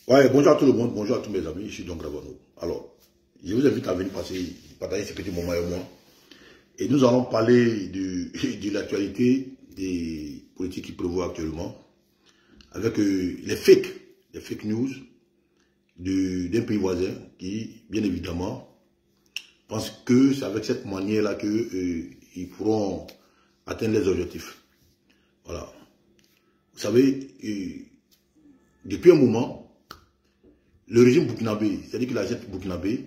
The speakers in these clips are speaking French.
Ouais, bonjour à tout le monde, bonjour à tous mes amis, je suis donc Gravano. Alors, je vous invite à venir partager ces petits moments avec moi. Et nous allons parler de l'actualité des politiques qui prévoient actuellement, avec les fake news d'un pays voisin qui, bien évidemment, pense que c'est avec cette manière-là qu'ils pourront atteindre les objectifs. Voilà. Vous savez, depuis un moment, le régime burkinabé, c'est-à-dire que la junte burkinabé,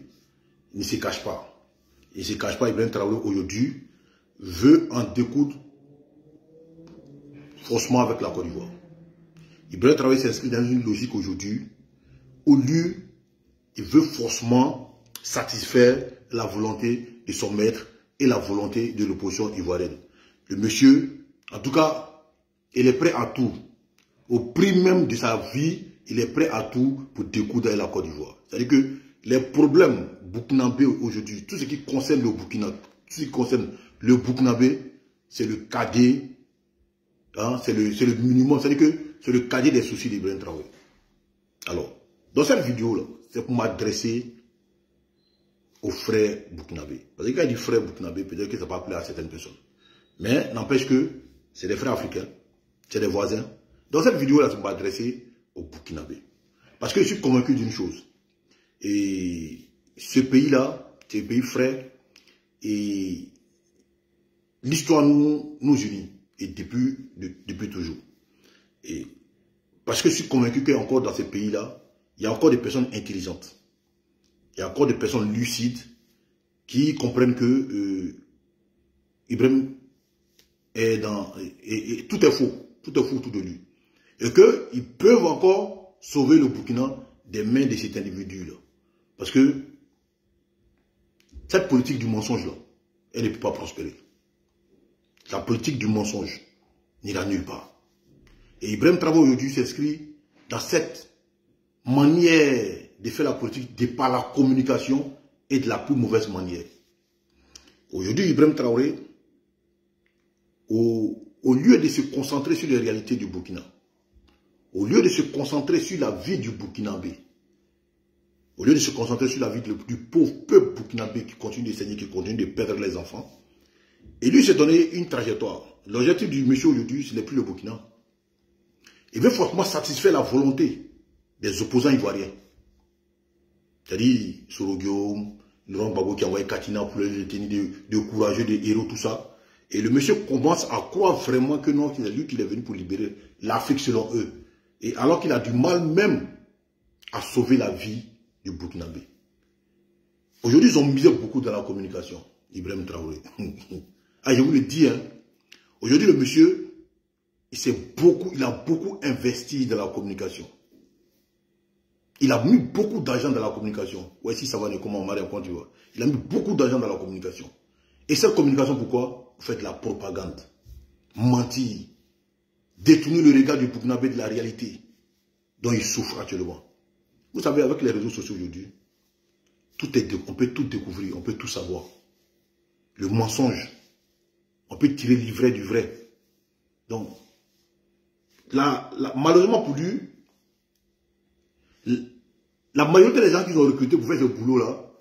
ne se cache pas. Il ne se cache pas, Ibrahim Traoré aujourd'hui veut en découdre forcément avec la Côte d'Ivoire. Ibrahim Traoré s'inscrit dans une logique aujourd'hui où lui, il veut forcément satisfaire la volonté de son maître et la volonté de l'opposition ivoirienne. Le monsieur, en tout cas, il est prêt à tout. Au prix même de sa vie, il est prêt à tout pour découdre avec la Côte d'Ivoire. C'est-à-dire que les problèmes burkinabés aujourd'hui, tout ce qui concerne le Burkina, tout ce qui concerne le burkinabé, c'est le cadet, hein, c'est le minimum, c'est-à-dire que c'est le cadet des soucis d'Ibrahim Traoré. Alors, dans cette vidéo-là, c'est pour m'adresser aux frères burkinabés. Parce que quand il dit frères burkinabés, peut-être que ça va plaire à certaines personnes. Mais n'empêche que c'est des frères africains, c'est des voisins. Dans cette vidéo-là, c'est pour m'adresser aux burkinabés. Parce que je suis convaincu d'une chose. Et ce pays-là, c'est un pays frère. Et l'histoire nous unit. Et depuis toujours. Et parce que je suis convaincu qu'encore dans ce pays-là, il y a encore des personnes intelligentes. Il y a encore des personnes lucides qui comprennent que Ibrahim est dans... Et tout est faux. Tout est faux autour de lui. Et qu'ils peuvent encore sauver le Burkina des mains de cet individu-là. Parce que cette politique du mensonge-là, elle ne peut pas prospérer. La politique du mensonge n'ira nulle part. Et Ibrahim Traoré aujourd'hui s'inscrit dans cette manière de faire la politique de par la communication et de la plus mauvaise manière. Aujourd'hui, Ibrahim Traoré, au lieu de se concentrer sur les réalités du Burkina, au lieu de se concentrer sur la vie du Burkinabé, au lieu de se concentrer sur la vie du pauvre peuple burkinabé qui continue de saigner, qui continue de perdre les enfants, et lui s'est donné une trajectoire. L'objectif du monsieur aujourd'hui, ce n'est plus le Burkina. Il veut forcément satisfaire la volonté des opposants ivoiriens. C'est-à-dire Soro Guillaume, Laurent Gbagbo qui a envoyé Katina pour les tenir de courageux, de héros, tout ça. Et le monsieur commence à croire vraiment que non, c'est lui qui est venu pour libérer l'Afrique selon eux. Et alors qu'il a du mal même à sauver la vie du Burkinabé. Aujourd'hui, ils ont misé beaucoup dans la communication, Ibrahim Traoré. Ah, je vous le dis, hein. Aujourd'hui, le monsieur, il a beaucoup investi dans la communication. Il a mis beaucoup d'argent dans la communication. Ouais, si ça va ne comment Marie en Côte d'Ivoire. Il a mis beaucoup d'argent dans la communication. Et cette communication, pourquoi? Vous faites de la propagande. Mentir. Détourner le regard du Burkinabé de la réalité dont il souffre actuellement. Vous savez, avec les réseaux sociaux aujourd'hui, on peut tout découvrir, on peut tout savoir. Le mensonge, on peut tirer l'ivraie du vrai. Donc, malheureusement pour lui, la majorité des gens qui ont recruté pour faire ce boulot-là,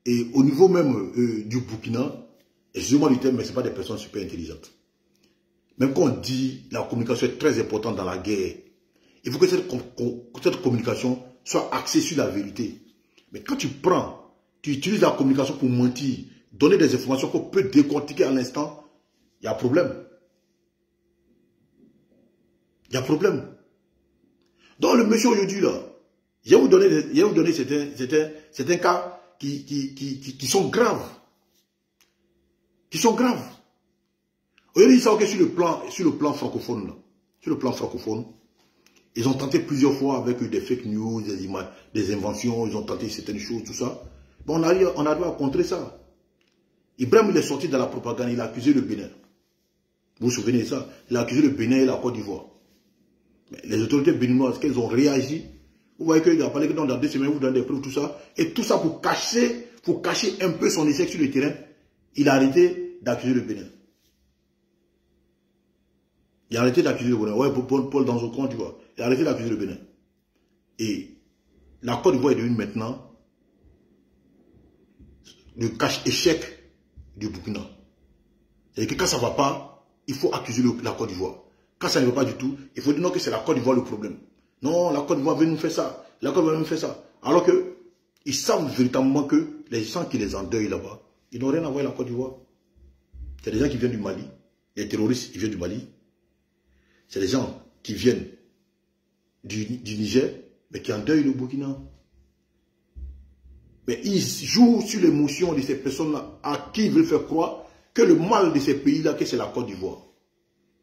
et au niveau même du Burkina, excusez-moi du terme, mais ce ne sont pas des personnes super intelligentes. Même quand on dit la communication est très importante dans la guerre, il faut que cette communication soit axée sur la vérité. Mais quand tu utilises la communication pour mentir, donner des informations qu'on peut décortiquer à l'instant, il y a problème. Il y a problème. Donc le monsieur aujourd'hui là, je vais vous donner certains cas qui sont graves. Qui sont graves. Aujourd'hui, ils savent que sur le plan francophone, là, sur le plan francophone, ils ont tenté plusieurs fois avec des fake news, des images, des inventions, ils ont tenté certaines choses, tout ça. Bon, on arrive à contrer ça. Ibrahim, il est sorti dans la propagande, il a accusé le Bénin. Vous vous souvenez de ça? Il a accusé le Bénin et la Côte d'Ivoire. Les autorités béninoises, qu'elles ont réagi, vous voyez qu'il a parlé que dans 2 semaines, vous donnez des preuves, tout ça. Et tout ça pour cacher un peu son échec sur le terrain. Il a arrêté d'accuser le Bénin. Il a arrêté d'accuser le Bénin. Ouais, Paul dans son camp, tu vois. Il a arrêté d'accuser le Bénin. Et la Côte d'Ivoire est devenue maintenant le cache-échec du Burkina. C'est-à-dire que quand ça ne va pas, il faut accuser la Côte d'Ivoire. Quand ça ne va pas du tout, il faut dire non que c'est la Côte d'Ivoire le problème. Non, la Côte d'Ivoire veut nous faire ça. La Côte d'Ivoire veut nous faire ça. Alors que ils savent véritablement que les gens qui les endeuillent là-bas, ils n'ont rien à voir avec la Côte d'Ivoire. C'est des gens qui viennent du Mali. Les terroristes, ils viennent du Mali. C'est des gens qui viennent du Niger, mais qui endeuillent le Burkina. Mais ils jouent sur l'émotion de ces personnes-là à qui ils veulent faire croire que le mal de ces pays-là, que c'est la Côte d'Ivoire.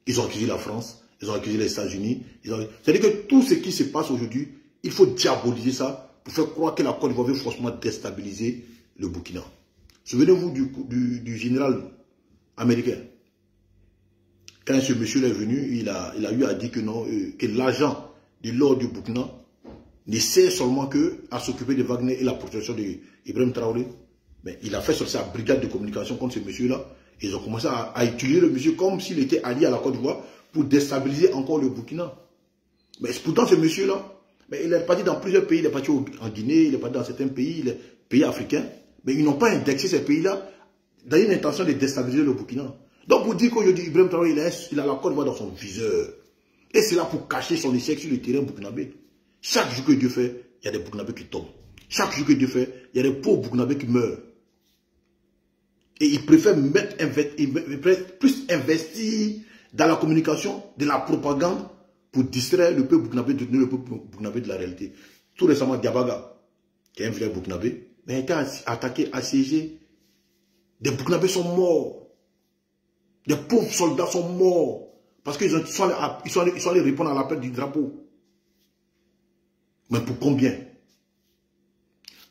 Ils ont accusé la France, ils ont accusé les États-Unis. C'est-à-dire que tout ce qui se passe aujourd'hui, il faut diaboliser ça pour faire croire que la Côte d'Ivoire veut forcément déstabiliser le Burkina. Souvenez-vous du général américain. Quand ce monsieur est venu, il a eu à dire que non, que l'agent de l'or du Burkina ne sert seulement que à s'occuper de Wagner et la protection d'Ibrahim Traoré. Mais il a fait sur sa brigade de communication contre ce monsieur-là. Ils ont commencé à utiliser le monsieur comme s'il était allié à la Côte d'Ivoire pour déstabiliser encore le Burkina. Mais pourtant, ce monsieur-là, il est parti dans plusieurs pays. Il est parti en Guinée, il est parti dans certains pays, les pays africains. Mais ils n'ont pas indexé ces pays-là dans une intention de déstabiliser le Burkina. Donc, pour dire qu'aujourd'hui, Ibrahim Traoré, il a la Côte d'Ivoire dans son viseur. Et c'est là pour cacher son échec sur le terrain burkinabé. Chaque jour que Dieu fait, il y a des Burkinabés qui tombent. Chaque jour que Dieu fait, il y a des pauvres Burkinabés qui meurent. Et il préfère plus investir dans la communication, de la propagande, pour distraire le peuple burkinabé, de tenir le peuple burkinabé de la réalité. Tout récemment, Diabaga, qui est un vrai burkinabé, mais a été attaqué, assiégé. Des burkinabés sont morts. Des pauvres soldats sont morts. Parce qu'ils sont allés répondre à l'appel du drapeau. Mais pour combien?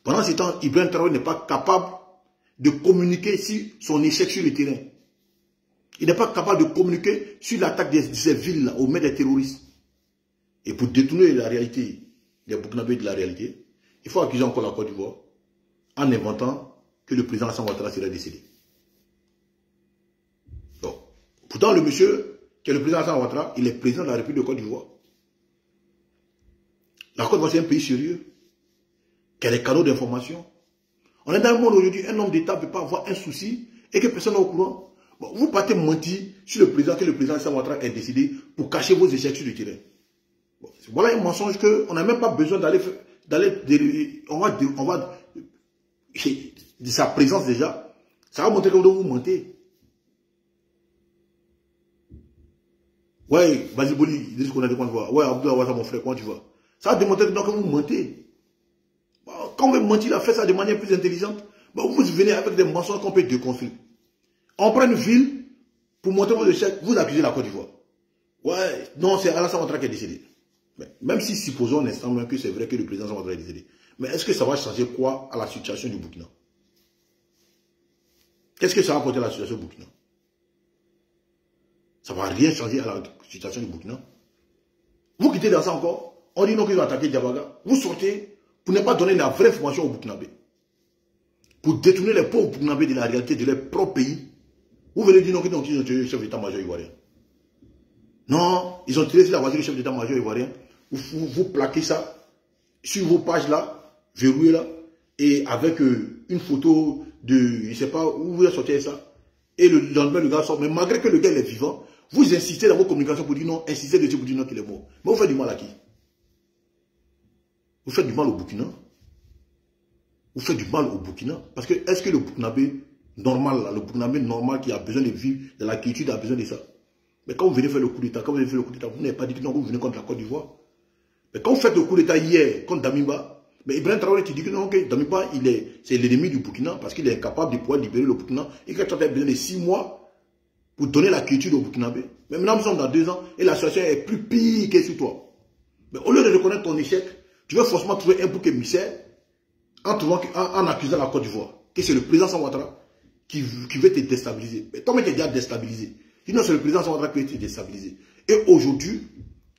Pendant ce temps, Ibrahim Traoré n'est pas capable de communiquer sur son échec sur le terrain. Il n'est pas capable de communiquer sur l'attaque de ces villes-là, au maître des terroristes. Et pour détourner la réalité, les Burkinabés de la réalité, il faut accuser encore la Côte d'Ivoire en inventant que le président Alassane Ouattara serait décédé. Donc, pourtant, le monsieur, qui est le président Alassane Ouattara, il est président de la République de Côte d'Ivoire. La Côte d'Ivoire, c'est un pays sérieux, qui a des canaux d'information. On est dans un monde aujourd'hui, un homme d'État ne peut pas avoir un souci et que personne n'est au courant. Bon, vous partez mentir sur le président, que le président Alassane Ouattara est décidé pour cacher vos échecs sur le terrain. Bon, voilà un mensonge qu'on n'a même pas besoin d'aller on va de sa présence déjà, ça va montrer comment vous mentez. Ouais, Basiboli, il dit qu'on a des points de voix. Ouais, Abdullah Ouattara, mon frère, comment tu vas? Ça va démontrer que vous mentez. Quand vous mentez, il a fait ça de manière plus intelligente. Vous venez avec des mensonges qu'on peut déconstruire. On prend une ville pour montrer vos échecs, vous accusez la Côte d'Ivoire. Ouais, non, c'est Alassane Ouattara qui est décédé. Mais même si supposons un instant même que c'est vrai que le président Ouattara est décédé, mais est-ce que ça va changer quoi à la situation du Burkina? Qu'est-ce que ça va apporter à la situation du Burkina? Ça ne va rien changer à la situation du Burkina. Vous quittez dans ça encore, on dit non qu'ils ont attaqué Diabaga. Vous sortez pour ne pas donner la vraie information aux Burkinabés. Pour détourner les pauvres Burkinabés de la réalité de leur propre pays. Vous venez dire non qu'ils ont tué le chef d'état-major ivoirien. Non, ils ont tiré sur la voiture du chef d'état-major ivoirien. Vous plaquez ça sur vos pages là, verrouillez là, et avec une photo de, je ne sais pas où vous avez sorti ça. Et le lendemain, le gars sort. Mais malgré que le gars est vivant, vous insistez dans vos communications pour dire non, insistez dessus pour dire non qu'il est mort. Mais vous faites du mal à qui? Vous faites du mal au Burkina. Vous faites du mal au Burkina. Parce que est-ce que le Burkinabé normal, là, le Burkinabé normal qui a besoin de vivre, de la quiétude, a besoin de ça? Mais quand vous venez faire le coup d'État, vous n'avez pas dit que non, vous venez contre la Côte d'Ivoire. Mais quand vous faites le coup d'État hier contre Damiba, mais Ibrahim Traoré qui dit que non, que Damiba, c'est l'ennemi du Burkina parce qu'il est incapable de pouvoir libérer le Burkina et qu'il a besoin de 6 mois pour donner la quiétude au Burkinabé. Mais maintenant, nous sommes dans 2 ans et la situation est plus pire que sur toi. Mais au lieu de reconnaître ton échec, tu vas forcément trouver un bouc émissaire en accusant la Côte d'Ivoire, que c'est le président Alassane Ouattara qui veut te déstabiliser. Mais toi-même, tu es déjà déstabilisé. Sinon, c'est le président Alassane Ouattara qui veut te déstabiliser. Et aujourd'hui,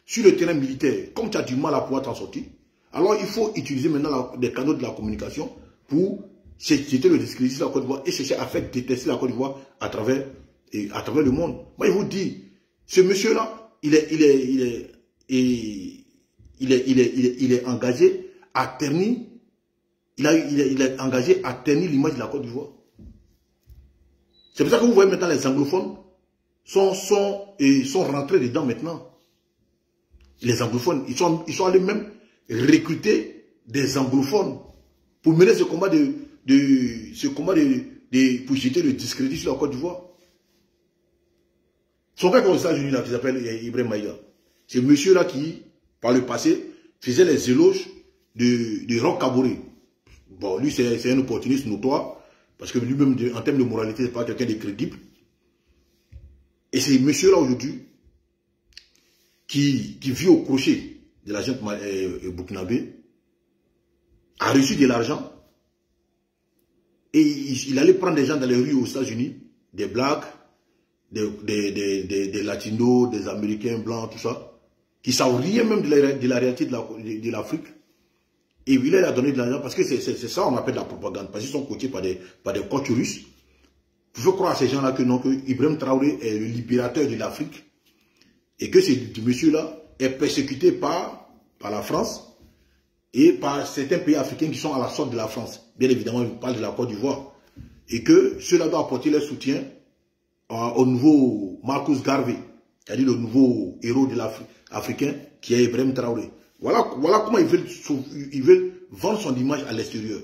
sur le terrain militaire, comme tu as du mal à pouvoir t'en sortir, alors il faut utiliser maintenant des canaux de la communication pour jeter le discrédit sur la Côte d'Ivoire et chercher à faire détester la Côte d'Ivoire à travers le monde. Moi, je vous dis, ce monsieur-là, il est engagé a terni, il a engagé à ternir l'image de la Côte d'Ivoire. C'est pour ça que vous voyez maintenant les anglophones sont rentrés dedans maintenant. Les anglophones, ils sont allés même recruter des anglophones pour mener ce combat pour jeter le discrédit sur la Côte d'Ivoire. Son frère aux États-Unis qui s'appelle Ibrahim Maïga. C'est monsieur là qui, par le passé, faisait les éloges de Roch Kaboré. Bon, lui c'est un opportuniste notoire, parce que lui-même, en termes de moralité, c'est pas quelqu'un de crédible. Et c'est monsieur là aujourd'hui qui vit au crochet de la junte burkinabé, a reçu de l'argent et il allait prendre des gens dans les rues aux États-Unis, des blacks, des latinos, des américains blancs, tout ça, qui ne savent rien même de la réalité de l'Afrique. Et il a donné de l'argent parce que c'est ça qu'on appelle la propagande, parce qu'ils sont coachés par des coachs russes. Vous pouvez croire à ces gens-là que non, que Ibrahim Traoré est le libérateur de l'Afrique et que ce monsieur-là est persécuté par la France et par certains pays africains qui sont à la sorte de la France. Bien évidemment, je parle de la Côte d'Ivoire. Et que ceux-là doivent apporter leur soutien au nouveau Marcus Garvey, c'est-à-dire le nouveau héros de l'Afrique africain qui est Ibrahim Traoré. Voilà comment ils veulent vendre son image à l'extérieur.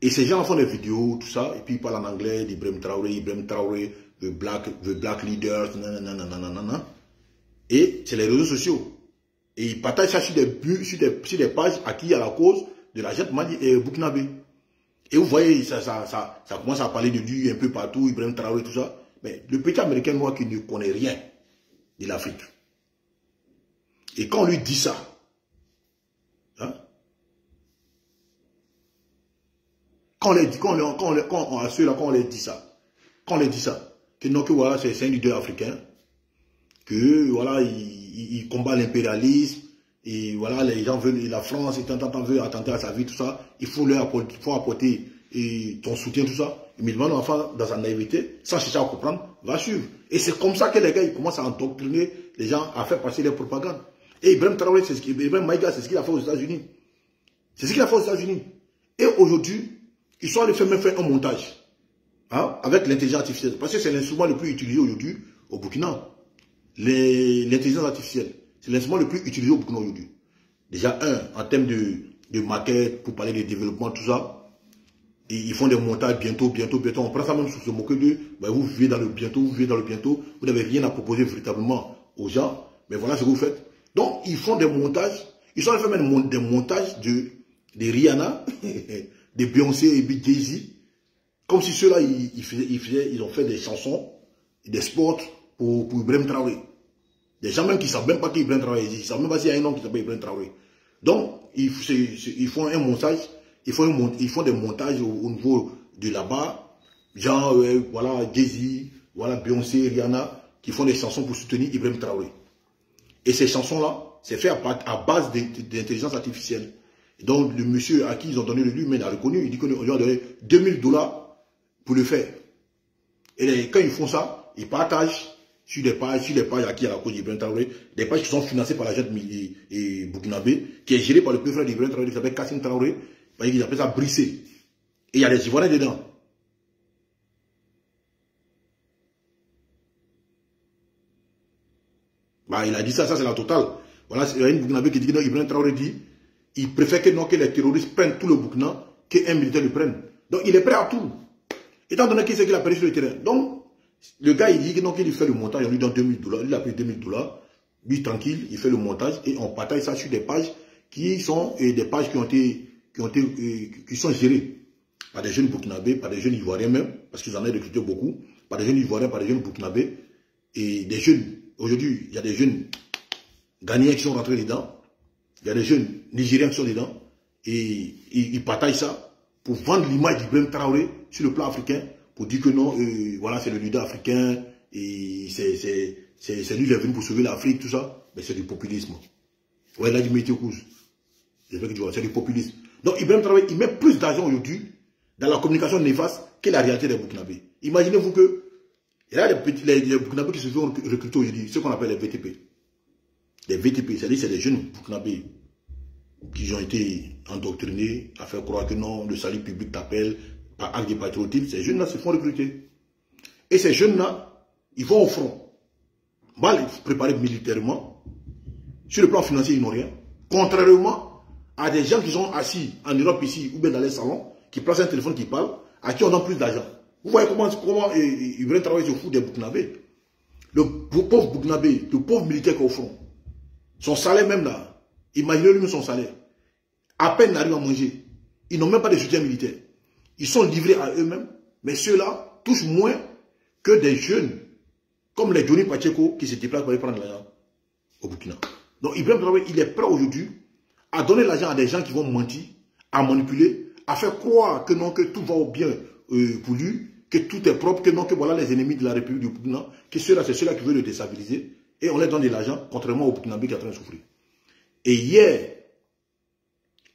Et ces gens font des vidéos, tout ça, et puis ils parlent en anglais d'Ibrahim Traoré, the black leaders, nanana. Et c'est les réseaux sociaux. Et ils partagent ça sur des pages acquises à la cause de la junte burkinabé. Et vous voyez, ça commence à parler de lui un peu partout, Ibrahim Traoré, tout ça. Mais le petit américain noir qui ne connaît rien de l'Afrique. Et quand on lui dit ça, hein, quand on leur dit ça, que non, que voilà, c'est un leader africain, que voilà, il combat l'impérialisme, et voilà, les gens veulent, la France, veut attenter à sa vie, tout ça, il faut apporter ton soutien, tout ça. Immédiatement, l'enfant, dans sa naïveté, sans chercher à comprendre, va suivre. Et c'est comme ça que les gars, ils commencent à endoctriner les gens à faire passer leur propagande. Et Ibrahim Traoré, Ibrahim Maïga, c'est ce qu'il a fait aux États-Unis. C'est ce qu'il a fait aux États-Unis. Et aujourd'hui, ils sont allés faire un montage, hein, avec l'intelligence artificielle. Parce que c'est l'instrument le plus utilisé aujourd'hui au Burkina. L'intelligence artificielle, c'est l'instrument le plus utilisé au Burkina aujourd'hui. Déjà, en termes de maquette, pour parler de développement, tout ça. Et ils font des montages bientôt. On prend ça même sous se moquer d'eux. Ben, vous vivez dans le bientôt, Vous n'avez rien à proposer véritablement aux gens. Mais voilà ce que vous faites. Donc, ils font des montages. Ils sont en train de faire des montages de Rihanna, de Beyoncé et Jay-Z. Comme si ceux-là, ils ont fait des chansons, des spots pour Ibrahim Traoré. Des gens même qui ne savent même pas qui Ibrahim Traoré existe. Ils ne savent même pas s'il y a un nom qui s'appelle Ibrahim Traoré. Donc, ils font un montage. Ils font des montages au niveau de là-bas. Genre, voilà, Jay-Z, voilà, Beyoncé, Rihanna, qui font des chansons pour soutenir Ibrahim Traoré. Et ces chansons-là, c'est fait à base d'intelligence artificielle. Et donc, le monsieur à qui ils ont donné le lui-même a reconnu, il dit qu'on lui a donné $2000 pour le faire. Et quand ils font ça, ils partagent sur des pages acquises à la cause d'Ibrahim Traoré, des pages qui sont financées par la junte burkinabé, qui est gérée par le petit frère d'Ibrahim Traoré, qui s'appelle Kassim Traoré, ils appellent ça Brissé. Et il y a des Ivoiriens dedans. Bah, il a dit ça c'est la totale. Voilà, il y a une Burkinabé qui dit que non, Ibrahim Traoré dit, il préfère que les terroristes prennent tout le Burkina, qu'un militaire le prenne. Donc il est prêt à tout. Étant donné qu'il sait qu'il a perdu sur le terrain. Donc, le gars, il dit que non, qu'il fait le montage, on lui donne $2000. Il a pris $2000. Lui, tranquille, il fait le montage et on partage ça sur des pages qui sont des pages qui sont gérées par des jeunes burkinabés, par des jeunes ivoiriens même, parce qu'ils en ont recruté beaucoup, par des jeunes ivoiriens, par des jeunes burkinabés, et des jeunes, aujourd'hui, il y a des jeunes ghanéens qui sont rentrés dedans, il y a des jeunes nigériens qui sont dedans, et ils partagent ça pour vendre l'image d'Ibrahim Traoré sur le plan africain, pour dire que non, voilà, c'est le leader africain, et c'est lui qui est venu pour sauver l'Afrique, tout ça, mais c'est du populisme. Ouais, là, du métier cause. C'est du populisme. Donc, Ibrahim Traoré, il met plus d'argent aujourd'hui dans la communication néfaste que la réalité des Burkinabés. Imaginez-vous que il y a les Burkinabés qui se font recruter aujourd'hui, ce qu'on appelle les VTP. Les VTP, c'est-à-dire c'est les jeunes Burkinabés qui ont été endoctrinés à faire croire que non, le salut public t'appelle par acte de patriotisme. Ces jeunes-là se font recruter. Et ces jeunes-là, ils vont au front. Mal préparés militairement. Sur le plan financier, ils n'ont rien. Contrairement à des gens qui sont assis en Europe ici, ou bien dans les salons, qui placent un téléphone, qui parlent, à qui on donne plus d'argent. Vous voyez comment ils veulent travailler sur le foot des Burkinabés. Le pauvre Burkinabé, le pauvre militaire qui est au front, son salaire même là, imaginez lui son salaire. À peine n'arrive à manger. Ils n'ont même pas de soutien militaire. Ils sont livrés à eux-mêmes, mais ceux-là touchent moins que des jeunes, comme les Johnny Pacheco, qui se déplacent pour aller prendre l'argent au Burkina. Donc Ibrahim Traoré, il est prêt aujourd'hui à donner l'argent à des gens qui vont mentir, à manipuler, à faire croire que non, que tout va bien pour lui, que tout est propre, que non, que voilà les ennemis de la République du Burkina, que ceux-là, c'est ceux-là qui veulent le déstabiliser, et on leur donne de l'argent, contrairement au Burkinabé qui est en train de souffrir. Et hier,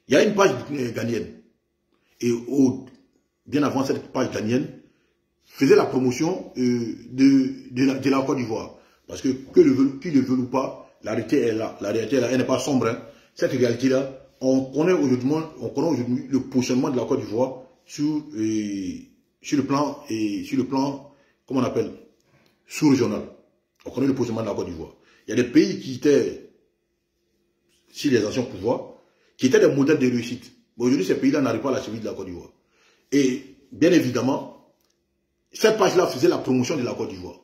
il y a une page ghanéenne, et bien avant cette page ghanéenne, faisait la promotion de la Côte d'Ivoire. Parce que, qu'ils le veulent ou pas, la réalité est là. La réalité est là, elle n'est pas sombre. Hein. Cette réalité-là, on connaît aujourd'hui le positionnement de la Côte d'Ivoire sur le plan, comment on appelle, sous-régional. On connaît le positionnement de la Côte d'Ivoire. Il y a des pays qui étaient, si les anciens pouvoirs, qui étaient des modèles de réussite. Mais aujourd'hui, ces pays-là n'arrivent pas à la cheville de la Côte d'Ivoire. Et, bien évidemment, cette page-là faisait la promotion de la Côte d'Ivoire.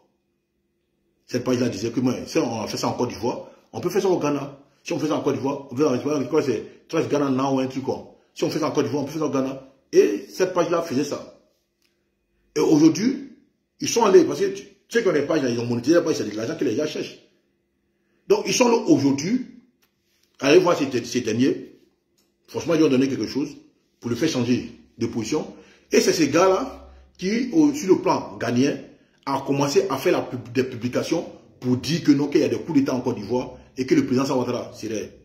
Cette page-là disait que si on fait ça en Côte d'Ivoire, on peut faire ça au Ghana. Si on fait ça en Côte d'Ivoire, on peut faire ça en Côte d'Ivoire, c'est Trace Ghana Now ou un truc comme. Si on fait ça en Côte d'Ivoire, on peut faire ça au Ghana. Et cette page-là faisait ça. Et aujourd'hui, ils sont allés, parce que tu sais qu'on a des pages, ils ont monétisé la page, c'est de l'argent que les gens cherchent. Donc ils sont là aujourd'hui, allez voir ces derniers, franchement, ils ont donné quelque chose pour le faire changer de position. Et c'est ces gars-là qui, sur le plan ghanéen, a commencé à faire des publications pour dire que non, qu'il y a des coups d'État en Côte d'Ivoire et que le président Ouattara serait.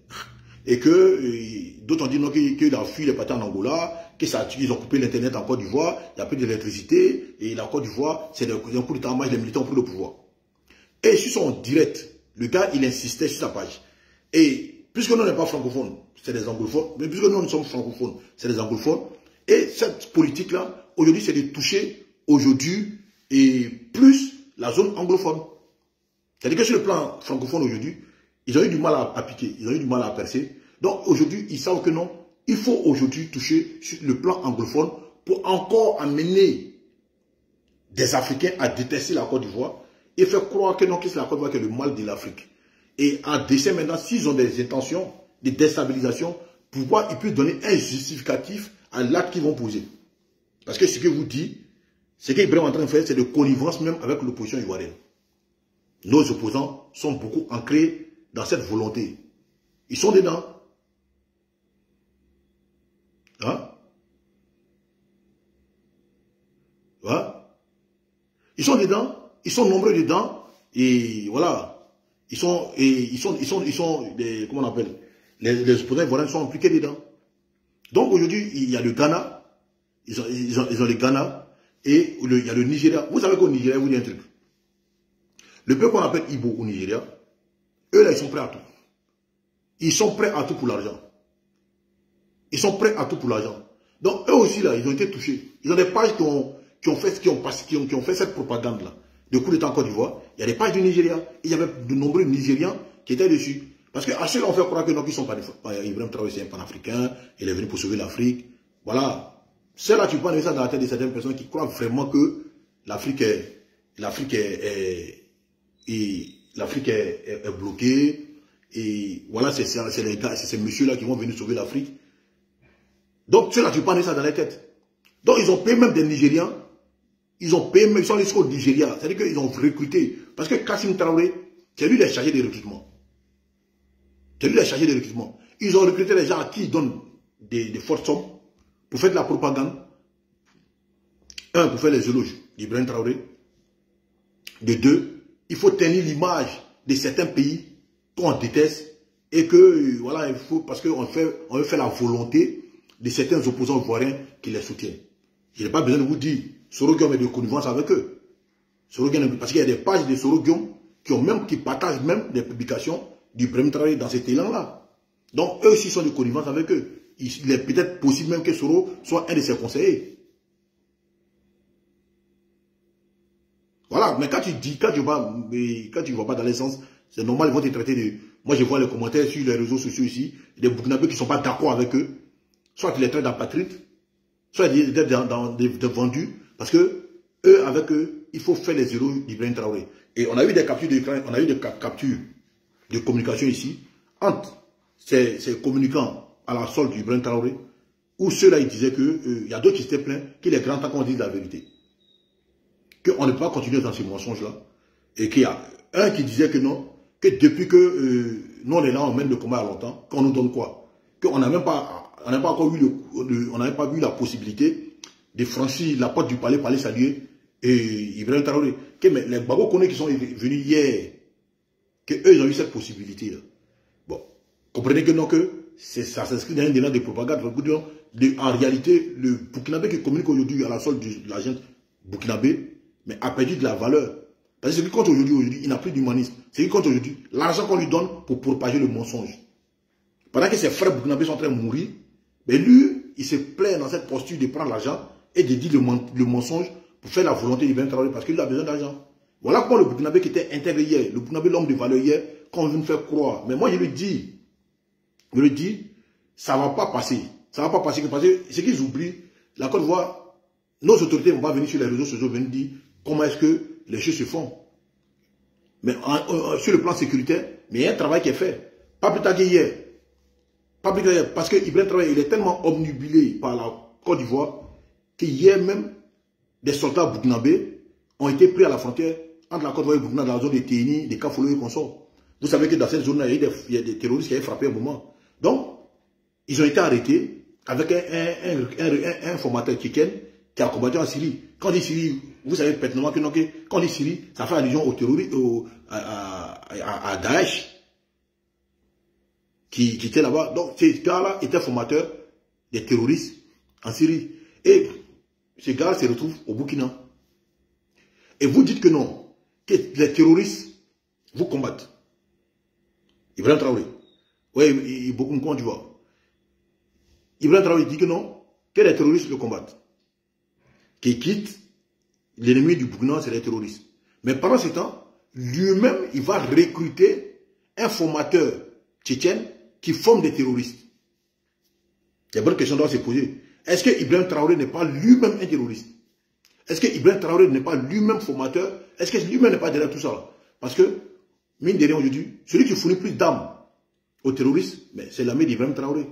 Et que d'autres ont dit non, qu'il a fui les partis en Angola, qu'ils ont coupé l'internet en Côte d'Ivoire, il n'y a plus d'électricité, et la Côte d'Ivoire, c'est un coup d'État en marche, les militants ont pris le pouvoir. Et sur son direct, le gars, il insistait sur sa page. Et puisque nous n'est pas francophone, c'est des anglophones, mais puisque nous sommes francophones, c'est des anglophones, et cette politique-là, aujourd'hui, c'est de toucher aujourd'hui et plus la zone anglophone. C'est-à-dire que sur le plan francophone aujourd'hui, ils ont eu du mal à piquer, ils ont eu du mal à percer. Donc aujourd'hui, ils savent que non, il faut aujourd'hui toucher sur le plan anglophone pour encore amener des Africains à détester la Côte d'Ivoire et faire croire que non, que c'est la Côte d'Ivoire qui est le mal de l'Afrique. Et en dessin maintenant, s'ils ont des intentions de déstabilisation, pouvoir, ils peuvent donner un justificatif à l'acte qu'ils vont poser. Parce que ce que vous dites, ce qu'Ibrahim est en train de faire, c'est de connivence même avec l'opposition ivoirienne. Nos opposants sont beaucoup ancrés dans cette volonté. Ils sont dedans. Hein? Hein? Ils sont dedans, ils sont nombreux dedans, et voilà. Ils sont des, comment on appelle, les opposants ivoiriens sont impliqués dedans. Donc aujourd'hui, il y a le Ghana, ils ont le Ghana, et il y a le Nigeria. Vous savez qu'au Nigeria, vous dites un truc. Le peuple qu'on appelle Igbo au Nigeria, eux là, ils sont prêts à tout. Ils sont prêts à tout pour l'argent. Ils sont prêts à tout pour l'argent. Donc eux aussi là, ils ont été touchés. Ils ont des pages qui ont fait cette propagande-là. De coup d'État en Côte d'Ivoire, il y a des pages du Nigeria. Il y avait de nombreux Nigérians qui étaient dessus. Parce qu'à ceux-là, on fait croire que non, qu'ils sont pas Ibrahim Traoré, c'est un panafricain, il est venu pour sauver l'Afrique. Voilà. Ceux-là, tu parles de ça dans la tête de certaines personnes qui croient vraiment que l'Afrique est bloquée. Et voilà, c'est ces messieurs-là qui vont venir sauver l'Afrique. Donc, ceux-là, tu parles de ça dans la tête. Donc, ils ont payé même des Nigérians. Ils ont payé même, ils sont allés jusqu'au Nigeria. C'est-à-dire qu'ils ont recruté. Parce que Kassim Traoré, c'est lui qui est chargé des recrutements. C'est lui qui est chargé des recrutements. Ils ont recruté les gens à qui ils donnent des fortes sommes pour faire de la propagande. Un, pour faire les éloges d'Ibrahim Traoré. De deux, il faut tenir l'image de certains pays qu'on déteste et que, voilà, il faut, parce qu'on veut faire la volonté de certains opposants ivoiriens qui les soutiennent. Je n'ai pas besoin de vous dire, Soro-Guillaume est de connivence avec eux. Parce qu'il y a des pages de Soro-Guillaume qui partagent même des publications d'Ibrahim Traoré dans cet élan-là. Donc, eux aussi sont de connivence avec eux. Il est peut-être possible même que Soro soit un de ses conseillers. Voilà, mais quand tu ne vas pas dans les sens, c'est normal, ils vont te traiter de... Moi, je vois les commentaires sur les réseaux sociaux ici, des Burkinabés qui ne sont pas d'accord avec eux. Soit ils les traitent d'apatrides, soit ils les traitent de vendus, parce que eux, avec eux, il faut faire les héros d'Ibrahim Traoré. Et on a eu des captures d'écran, on a eu des captures de communication ici, entre ces communicants à la solde d'Ibrahim Traoré, où ceux-là, ils disaient qu'il y a d'autres qui s'étaient plaints, qu'il est grand temps qu'on dise la vérité. Qu'on ne peut pas continuer dans ces mensonges-là. Et qu'il y a un qui disait que non, que depuis que nous on est là, on mène le combat à longtemps, qu'on nous donne quoi? Qu'on n'a même pas, on n'a pas encore eu on n'avait pas vu la possibilité de franchir la porte du palais pour aller saluer Ibrahim Traoré. Que mais les Babo Koné qui sont venus hier, qu'eux ils ont eu cette possibilité-là. Bon, comprenez que non, que ça s'inscrit dans un élan de propagande. En réalité, le Burkinabé qui communique aujourd'hui à la solde de l'agent burkinabé, mais a perdu de la valeur. Parce que ce qui compte aujourd'hui, il n'a plus d'humanisme. Ce qui compte aujourd'hui, l'argent qu'on lui donne pour propager le mensonge. Pendant que ses frères burkinabés sont en train de mourir, mais lui, il se plaît dans cette posture de prendre l'argent et de dire le mensonge pour faire la volonté d'Ibrahim Traoré parce qu'il a besoin d'argent. Voilà comment le Burkinabé qui était intégré hier, le Burkinabé l'homme de valeur hier, qu'on veut nous faire croire. Mais moi, je le dis, ça ne va pas passer. Ça ne va pas passer parce que ce qu'ils oublient, la Côte d'Ivoire, nos autorités ne vont pas venir sur les réseaux sociaux venir dire comment est-ce que les choses se font. Mais sur le plan sécuritaire, mais il y a un travail qui est fait. Pas plus tard qu'hier. Pas plus tard qu'hier. Parce que Ibrahim Traoré, il est tellement obnubilé par la Côte d'Ivoire qu'hier même, des soldats burkinabés ont été pris à la frontière entre la Côte d'Ivoire et le Burkina dans la zone de Téni, de Kafolo et consorts. Vous savez que dans cette zone-là, il y a des terroristes qui avaient frappé un moment. Donc, ils ont été arrêtés avec un formateur tchétchène qui a combattu en Syrie. Quand on dit Syrie, vous savez pertinemment que non, quand on dit Syrie, ça fait allusion au terrorisme, à Daesh, qui était là-bas. Donc, ce gars-là était formateur des terroristes en Syrie. Et ce gars se retrouve au Burkina. Et vous dites que non, que les terroristes vous combattent. Ibrahim Traoré. Oui, beaucoup de tu vois. Ibrahim Traoré dit que non, que les terroristes le combattent. Qu'il quitte, l'ennemi du Burkina, c'est les terroristes. Mais pendant ce temps, lui-même, il va recruter un formateur tchétchène qui forme des terroristes. La bonne question doit se poser. Est-ce que Ibrahim Traoré n'est pas lui-même un terroriste? Est-ce que Ibrahim Traoré n'est pas lui-même formateur? Est-ce que lui-même n'est pas derrière tout ça? Parce que, mine de rien aujourd'hui, celui qui fournit plus d'armes aux terroristes, c'est l'ami d'Ibrahim Traoré.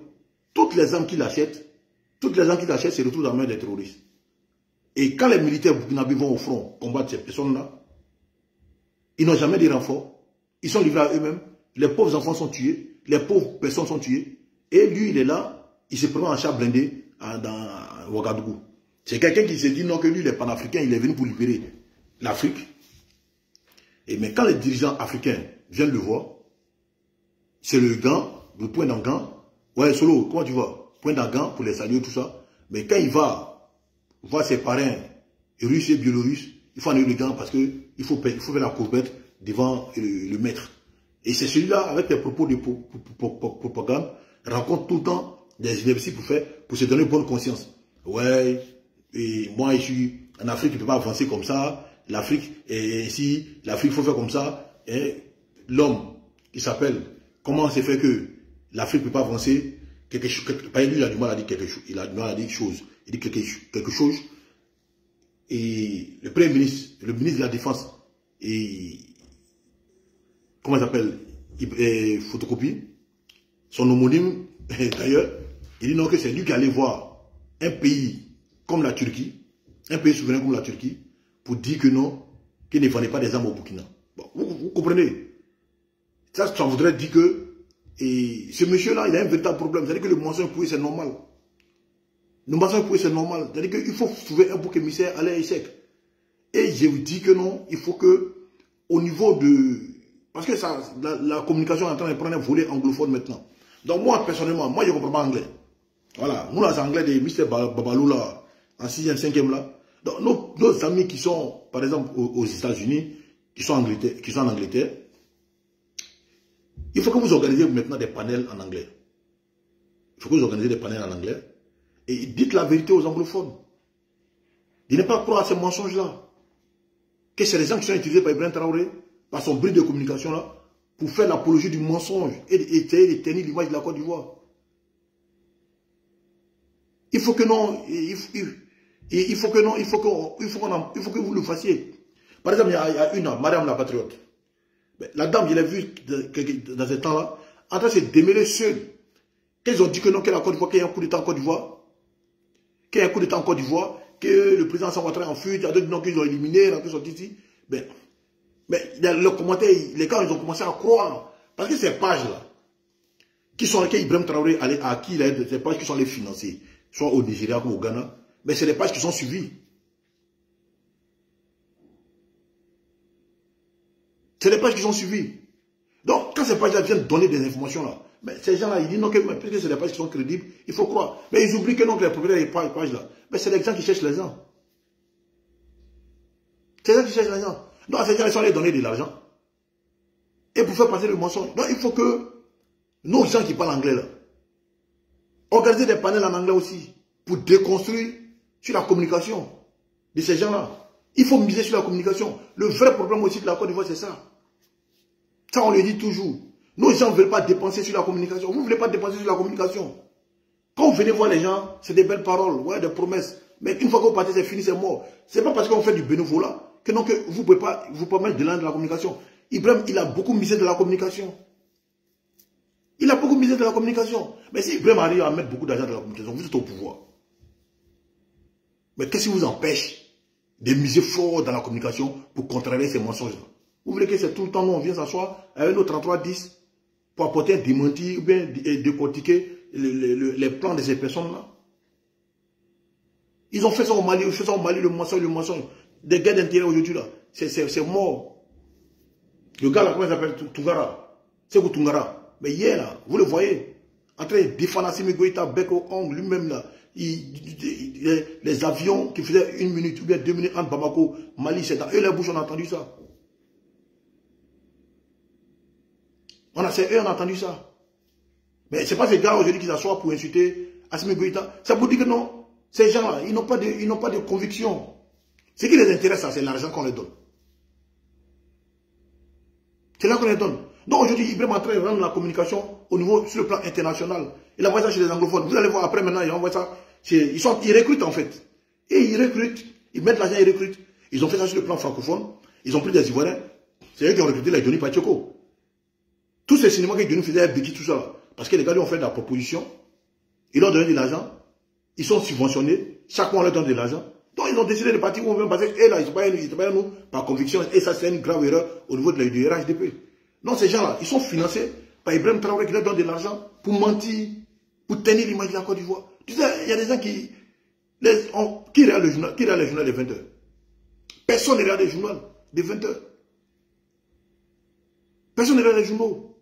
Toutes les armes qu'il achète se retrouvent dans la main des terroristes. Et quand les militaires burkinabés vont au front combattre ces personnes-là, ils n'ont jamais de renfort. Ils sont livrés à eux-mêmes. Les pauvres enfants sont tués. Les pauvres personnes sont tuées. Et lui, il est là, il se prend en char blindé dans Ouagadougou. C'est quelqu'un qui s'est dit non, que lui, il est panafricain, il est venu pour libérer l'Afrique. Mais quand les dirigeants africains viennent le voir, c'est le gant, le point d'un gant. Ouais, Solo, comment tu vois? Point d'un gant pour les saluer, tout ça. Mais quand il va voir ses parrains russes et biélorusses, il faut enlever le gant parce qu'il faut faire la courbette devant le maître. Et c'est celui-là, avec des propos de propagande, rencontre tout le temps des universités pour se donner bonne conscience. Ouais, et moi, je suis en Afrique, il ne peut pas avancer comme ça. L'Afrique est ici, l'Afrique, il faut faire comme ça. Et l'homme qui s'appelle, comment c'est fait que l'Afrique ne peut pas avancer? Lui, il a du mal à dire quelque chose. Il a du mal à dire chose. Il dit quelque chose. Et le Premier ministre, le ministre de la Défense, et comment il s'appelle? Photocopie. Son homonyme, d'ailleurs, il dit non que c'est lui qui allait voir un pays comme la Turquie, un pays souverain comme la Turquie, pour dire que non, qu'il ne vendait pas des armes au Burkina. Bon, vous comprenez? Ça voudrait dire que ce monsieur-là, il a un véritable problème. C'est-à-dire que le mensonge pour lui, c'est normal. Le mensonge pour lui, c'est normal. C'est-à-dire qu'il faut trouver un bouc émissaire à l'air sec. Et je vous dis que non, il faut que, au niveau de... Parce que ça, la communication est en train de prendre un volet anglophone maintenant. Donc moi, personnellement, moi, je ne comprends pas anglais. Voilà. Nous, les anglais de Mr. Babalou, là, en 6e, 5e, là. Donc, nos amis qui sont, par exemple, aux États-Unis, qui sont en Angleterre, il faut que vous organisez maintenant des panels en anglais. faut que vous organisez des panels en anglais. Et dites la vérité aux anglophones. De ne pas croire à ces mensonges-là. Que c'est les gens qui sont utilisés par Ibrahim Traoré, par son bris de communication-là, pour faire l'apologie du mensonge et essayer de tenir l'image de la Côte d'Ivoire. Il faut que non, il faut que vous le fassiez. Par exemple, il y a une, Madame la Patriote. La dame, je l'ai vue dans ce temps-là, en train de se démêler seule. Qu'ils ont dit que non, que la Côte d'Ivoire, qu'il y a un coup d'État en Côte d'Ivoire, qu'il y a un coup d'État en Côte d'Ivoire, que le président s'en va en fuite, il y a d'autres noms qu'ils ont éliminés, qui sont ici. Mais le commentaire, les gars, ils ont commencé à croire. Parce que ces pages-là, qui sont lesquelles Ibrahim Traoré, à qui il aide, ces pages qui sont les financiers, soit au Nigeria ou au Ghana, mais c'est les pages qui sont suivies. C'est les pages qui sont suivies. Donc, quand ces pages-là viennent donner des informations là, mais ces gens-là, ils disent non, puisque c'est des pages qui sont crédibles, il faut croire. Mais ils oublient que non, que les propriétaires des pages là, mais c'est les gens qui cherchent les gens. C'est les gens qui cherchent les gens. Donc, ces gens, ils sont allés donner de l'argent. Et pour faire passer le mensonge. Donc, il faut que nos gens qui parlent anglais là, organisez des panels en anglais aussi, pour déconstruire sur la communication de ces gens-là. Il faut miser sur la communication. Le vrai problème aussi de la Côte d'Ivoire, c'est ça. Ça, on le dit toujours. Nos gens ne veulent pas dépenser sur la communication. Vous ne voulez pas dépenser sur la communication. Quand vous venez voir les gens, c'est des belles paroles, ouais, des promesses. Mais une fois que vous partez, c'est fini, c'est mort. Ce n'est pas parce qu'on fait du bénévolat que, non, que vous ne pouvez pas vous permettre de la communication. Ibrahim, il a beaucoup misé de la communication. Il a beaucoup misé de la communication. Mais si Ibrahim arrive à mettre beaucoup d'argent dans la communication, vous êtes au pouvoir. Mais qu'est-ce qui vous empêche de miser fort dans la communication pour contrecarrer ces mensonges-là? Vous voulez que c'est tout le temps, nous, on vient s'asseoir avec nos 3310 pour apporter un démenti ou bien décortiquer les plans de ces personnes-là? Ils ont fait ça au Mali, le mensonge. Des gars d'intérêt aujourd'hui, là, c'est mort. Le gars, là, comment il s'appelle? Tungara. C'est où Tungara? Mais hier, là, vous le voyez, en train de défendre Assimi Goïta, bec au ongle, lui-même, là, les avions qui faisaient 1 minute ou bien 2 minutes entre Bamako, Mali, c'est dans eux, les bouches, on a entendu ça. On a entendu ça. Mais ce n'est pas ces gars aujourd'hui qui s'assoient pour insulter Assimi Goïta. Ça vous dit que non, ces gens-là, ils n'ont pas de conviction. Ce qui les intéresse, c'est l'argent qu'on leur donne. C'est là qu'on les donne. Donc aujourd'hui, Ibrahim est en train de rendre la communication au niveau, sur le plan international. Il envoie ça chez les anglophones. Vous allez voir après maintenant, il envoie ça. Ils recrutent en fait. Et ils recrutent. Ils mettent l'argent, ils recrutent. Ils ont fait ça sur le plan francophone. Ils ont pris des Ivoiriens. C'est eux qui ont recruté les Johnny Pacheco. Tous ces cinémas que Johnny faisait à Biki, tout ça là. Parce que les gars lui ont fait de la proposition. Ils leur ont donné de l'argent. Ils sont subventionnés. Chaque mois on leur donne de l'argent. Donc ils ont décidé de partir où on veut passer. Et là, ils ne sont pas nous par conviction. Et ça, c'est une grave erreur au niveau de la RHDP. Non, ces gens-là, ils sont financés par Ibrahim Traoré qui leur donne de l'argent pour mentir, pour tenir l'image de la Côte d'Ivoire. Tu sais, il y a des gens qui regardent le journal, de 20 heures. Personne ne regarde le journal de 20 heures. Personne ne regarde les journaux.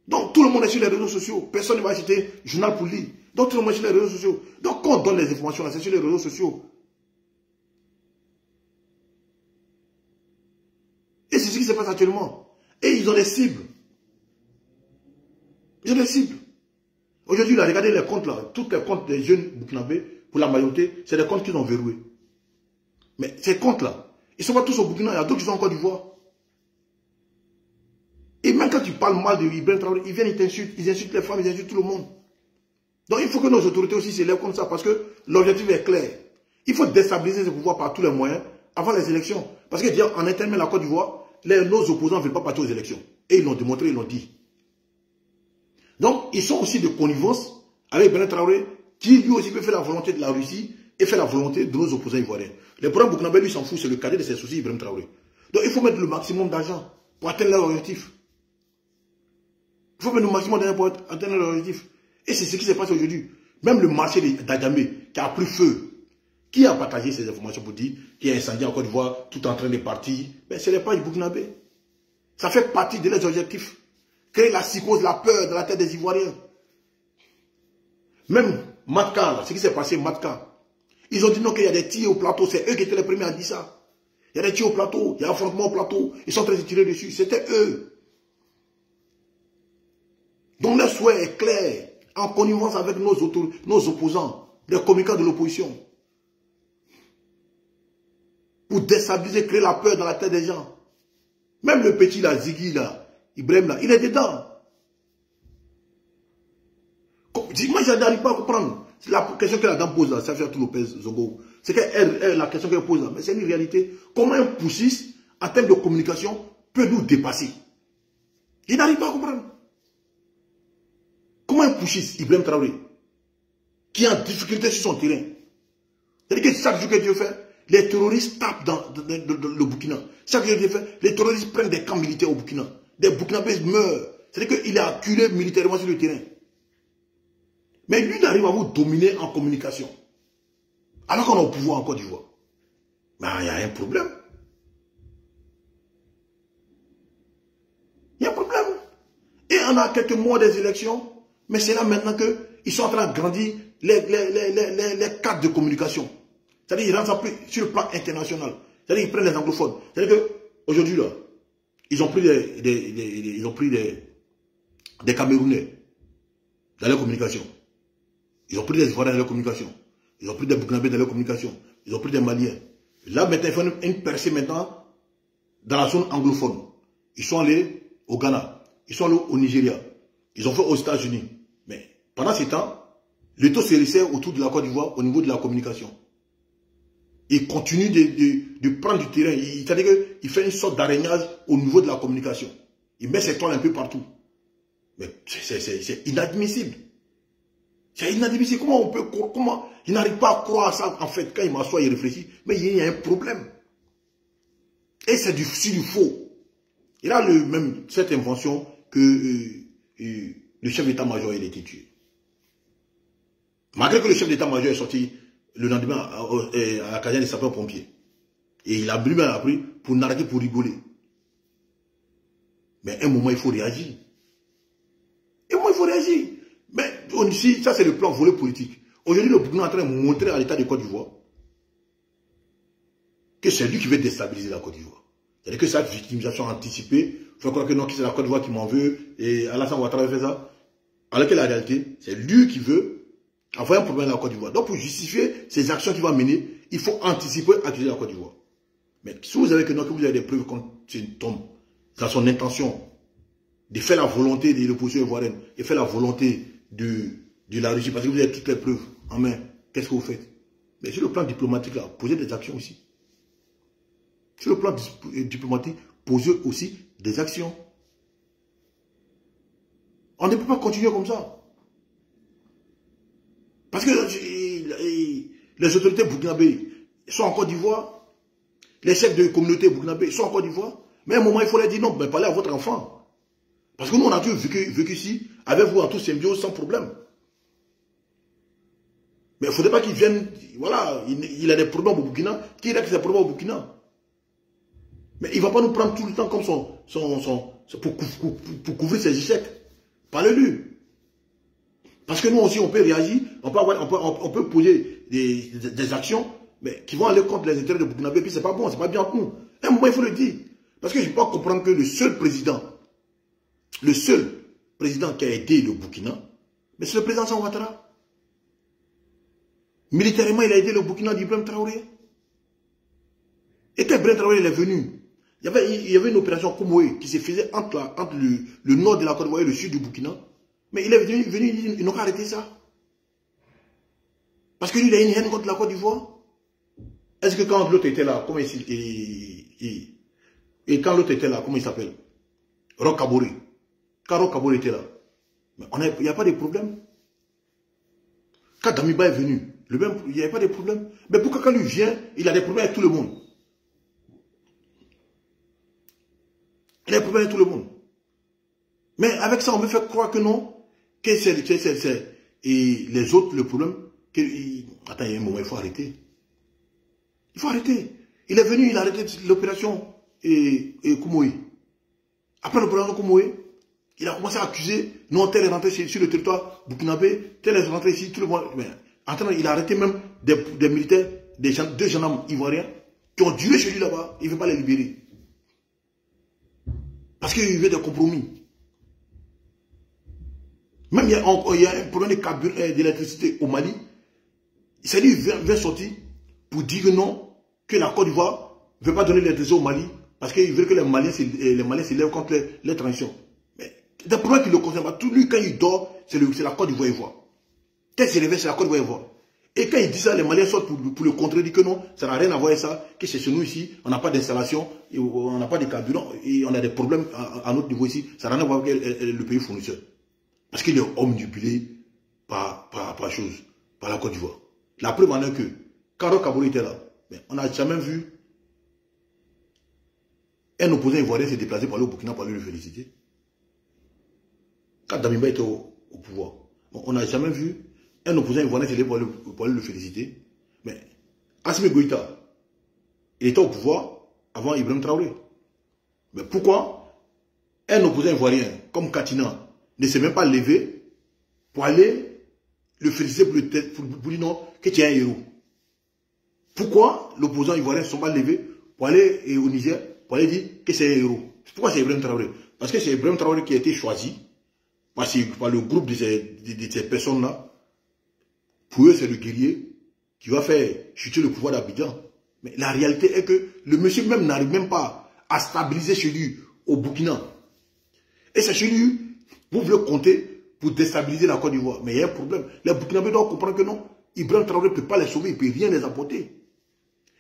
Donc tout le monde est sur les réseaux sociaux. Personne ne va acheter journal pour lire. Donc tout le monde est sur les réseaux sociaux. Donc quand on donne les informations, c'est sur les réseaux sociaux. Et c'est ce qui se passe actuellement. Et ils ont des cibles. Ils ont des cibles. Aujourd'hui, là, regardez les comptes là. Tous les comptes des jeunes burkinabés, pour la majorité, c'est des comptes qu'ils ont verrouillés. Mais ces comptes là, ils ne sont pas tous au Burkina, il y a d'autres qui sont en Côte d'Ivoire. Et même quand tu parles mal de Ibrahim Traoré, ils viennent, ils insultent les femmes, ils insultent tout le monde. Donc il faut que nos autorités aussi s'élèvent comme ça, parce que l'objectif est clair. Il faut déstabiliser ce pouvoir par tous les moyens avant les élections. Parce que déjà, en interne, la Côte d'Ivoire, nos opposants ne veulent pas partir aux élections. Et ils l'ont démontré, ils l'ont dit. Donc, ils sont aussi de connivence avec Ibrahim Traoré, qui lui aussi peut faire la volonté de la Russie et faire la volonté de nos opposants ivoiriens. Le problème burkinabé, lui, s'en fout, c'est le cadet de ses soucis, Ibrahim Traoré. Donc, il faut mettre le maximum d'argent pour atteindre leur objectif. Il faut mettre le maximum d'argent pour atteindre leur objectif. Et c'est ce qui s'est passé aujourd'hui. Même le marché d'Adjamé, qui a pris feu, qui a partagé ces informations pour dire qu'il y a incendié en Côte d'Ivoire, tout en train de partir, ben, ce n'est pas du burkinabé. Ça fait partie de leurs objectifs. Créer la psychose, la peur dans la tête des Ivoiriens. Même Matka, ce qui s'est passé, Matka, ils ont dit non qu'il y a des tirs au plateau, c'est eux qui étaient les premiers à dire ça. Il y a des tirs au plateau, il y a un affrontement au plateau, ils sont en train de tirer dessus, c'était eux. Donc leur souhait est clair. en connivence avec nos opposants, les communicants de l'opposition. Pour déstabiliser, créer la peur dans la tête des gens. Même le petit là, Ziggy là, Ibrahim là, il est dedans. Moi, je n'arrive pas à comprendre. La question que la dame pose là, Safia Lopez Zongo, c'est que la question qu'elle pose là, mais c'est une réalité. Comment un poussiste, en termes de communication, peut nous dépasser? Il n'arrive pas à comprendre. Comment un poussiste, Ibrahim Traoré, qui est en difficulté sur son terrain, c'est-à-dire que chaque jour que Dieu fait, les terroristes tapent dans le Burkina. Chaque jour que Dieu fait, les terroristes prennent des camps militaires au Burkina. Des Burkinabés meurent. C'est-à-dire qu'il est acculé militairement sur le terrain. Mais lui n'arrive à vous dominer en communication. Alors qu'on est au pouvoir en Côte d'Ivoire. Ben, il y a un problème. Il y a un problème. Et on a quelques mois des élections, mais c'est là maintenant qu'ils sont en train de grandir les cadres de communication. C'est-à-dire qu'ils rentrent sur le plan international. C'est-à-dire qu'ils prennent les anglophones. C'est-à-dire qu'aujourd'hui, là, ils ont pris des Camerounais dans leur communication. Ils ont pris des Ivoiriens dans leur communication. Ils ont pris des Burkinabés dans leur communication. Ils ont pris des Maliens. Là, maintenant, ils font une percée maintenant dans la zone anglophone. Ils sont allés au Ghana. Ils sont allés au Nigeria. Ils ont fait aux États-Unis. Mais pendant ce temps, le taux se resserre autour de la Côte d'Ivoire au niveau de la communication. Il continue de prendre du terrain. C'est-à-dire qu'il fait une sorte d'aragnage au niveau de la communication. Il met ses toiles un peu partout. Mais c'est inadmissible. C'est inadmissible. Comment il n'arrive pas à croire ça, en fait, quand il m'assoit, il réfléchit. Mais il y a un problème. Et c'est du faux. Il a même cette invention que le chef d'état-major, il a été tué. Malgré que le chef d'état-major est sorti le lendemain à la caserne des sapeurs-pompiers. Et il a lui-même appris pour narguer, pour rigoler. Mais à un moment, il faut réagir. Et moi, il faut réagir. Mais ici, ça c'est le plan volet politique. Aujourd'hui, le Burkina est en train de montrer à l'État de Côte d'Ivoire que c'est lui qui veut déstabiliser la Côte d'Ivoire. C'est-à-dire que cette victimisation anticipée, il faut croire que non, que c'est la Côte d'Ivoire qui m'en veut, et Alassane Ouattara fait ça. Alors que la réalité, c'est lui qui veut envoyer un problème à la Côte d'Ivoire. Donc pour justifier ces actions qu'il va mener, il faut anticiper, accuser la Côte d'Ivoire. Mais si vous avez que non, que vous avez des preuves contre Tom, dans son intention de faire la volonté de l'opposition ivoirienne, de faire la volonté de la Russie, parce que vous avez toutes les preuves en main, qu'est-ce que vous faites? Mais sur le plan diplomatique, là, posez des actions aussi. Sur le plan diplomatique, posez aussi des actions. On ne peut pas continuer comme ça. Parce que les autorités burkinabées sont en Côte d'Ivoire, les chefs de communauté burkinabés sont en Côte d'Ivoire, mais à un moment, il faut leur dire non, mais parlez à votre enfant. Parce que nous, on a toujours vécu ici, avec vous en toute symbiose, sans problème. Mais il ne faudrait pas qu'ils viennent, voilà, il a des problèmes au Burkina, qu'il règle ses problèmes au Burkina. Mais il ne va pas nous prendre tout le temps comme pour couvrir ses échecs. Parlez-lui. Parce que nous aussi, on peut réagir, on peut poser des actions, mais qui vont aller contre les intérêts de Burkinabé, puis c'est pas bon, c'est pas bien pour nous. À un moment, il faut le dire. Parce que je ne peux pas comprendre que le seul président qui a aidé le Burkina, mais c'est le président Alassane Ouattara. Militairement, il a aidé le Burkina d'Ibrahim Traoré. Et quand Ibrahim Traoré est venu, il y avait une opération Komoé qui se faisait entre le nord de la Côte d'Ivoire et le sud du Burkina. Mais il est venu, ils n'ont pas arrêté ça. Parce que lui, il a une haine contre la Côte d'Ivoire. Est-ce que quand l'autre était là, et quand l'autre était là, comment il s'appelle? Roch Kaboré. Quand Roch Kaboré était là, il n'y a pas de problème. Quand Damiba est venu, il n'y avait pas de problème. Mais pourquoi quand lui vient, il a des problèmes avec tout le monde? Il a des problèmes avec tout le monde. Mais avec ça, on me fait croire que non, que c'est les autres, le problème. Attends, il y a un moment, il faut arrêter. Il faut arrêter. Il est venu, il a arrêté l'opération Komoé. Après l'opération Komoé, il a commencé à accuser, non, tel est rentré sur le territoire burkinabé, tel est rentré ici, tout le monde. Mais, il a arrêté même des militaires, deux gendarmes ivoiriens qui ont duré chez lui là-bas. Il ne veut pas les libérer. Parce qu'il veut des compromis. Même il y a un problème de carburant, d'électricité au Mali. C'est lui qui vient sortir pour dire que non, que la Côte d'Ivoire ne veut pas donner l'électricité au Mali parce qu'il veut que les Maliens s'élèvent contre les transitions. Mais des problèmes qui ne le concernent pas. Tout lui, quand il dort, c'est la Côte d'Ivoire. Quand il se réveille, c'est la Côte d'Ivoire. Et quand il dit ça, les Maliens sortent pour le contrer, dire que non, ça n'a rien à voir avec ça, que c'est chez nous ici, on n'a pas d'installation, on n'a pas de carburant, et on a des problèmes à notre niveau ici, ça n'a rien à voir avec le pays fournisseur. Parce qu'il est omnibulé par la Côte d'Ivoire. La preuve en est que, quand Roch Kaboré était là, on n'a jamais vu un opposant ivoirien se déplacer pour aller au Burkina pour aller le féliciter. Quand Damiba était au pouvoir, on n'a jamais vu un opposant ivoirien se déplacer pour aller le féliciter. Mais Assimi Goïta, il était au pouvoir avant Ibrahim Traoré. Mais pourquoi un opposant ivoirien comme Katina ne s'est même pas levé pour aller le féliciter pour dire non, que tu es un héros? Pourquoi l'opposant ivoirien ne sont pas levés pour aller au Niger, pour aller dire que c'est un héros? Pourquoi c'est Ibrahim Traoré? Parce que c'est Ibrahim Traoré qui a été choisi par le groupe de ces personnes-là. Pour eux, c'est le guerrier qui va faire chuter le pouvoir d'Abidjan. Mais la réalité est que le monsieur même n'arrive même pas à stabiliser chez lui au Burkina. Et c'est chez lui, vous voulez compter pour déstabiliser la Côte d'Ivoire. Mais il y a un problème. Les Burkinabés doivent comprendre que non, Ibrahim Traoré ne peut pas les sauver, il ne peut rien les apporter.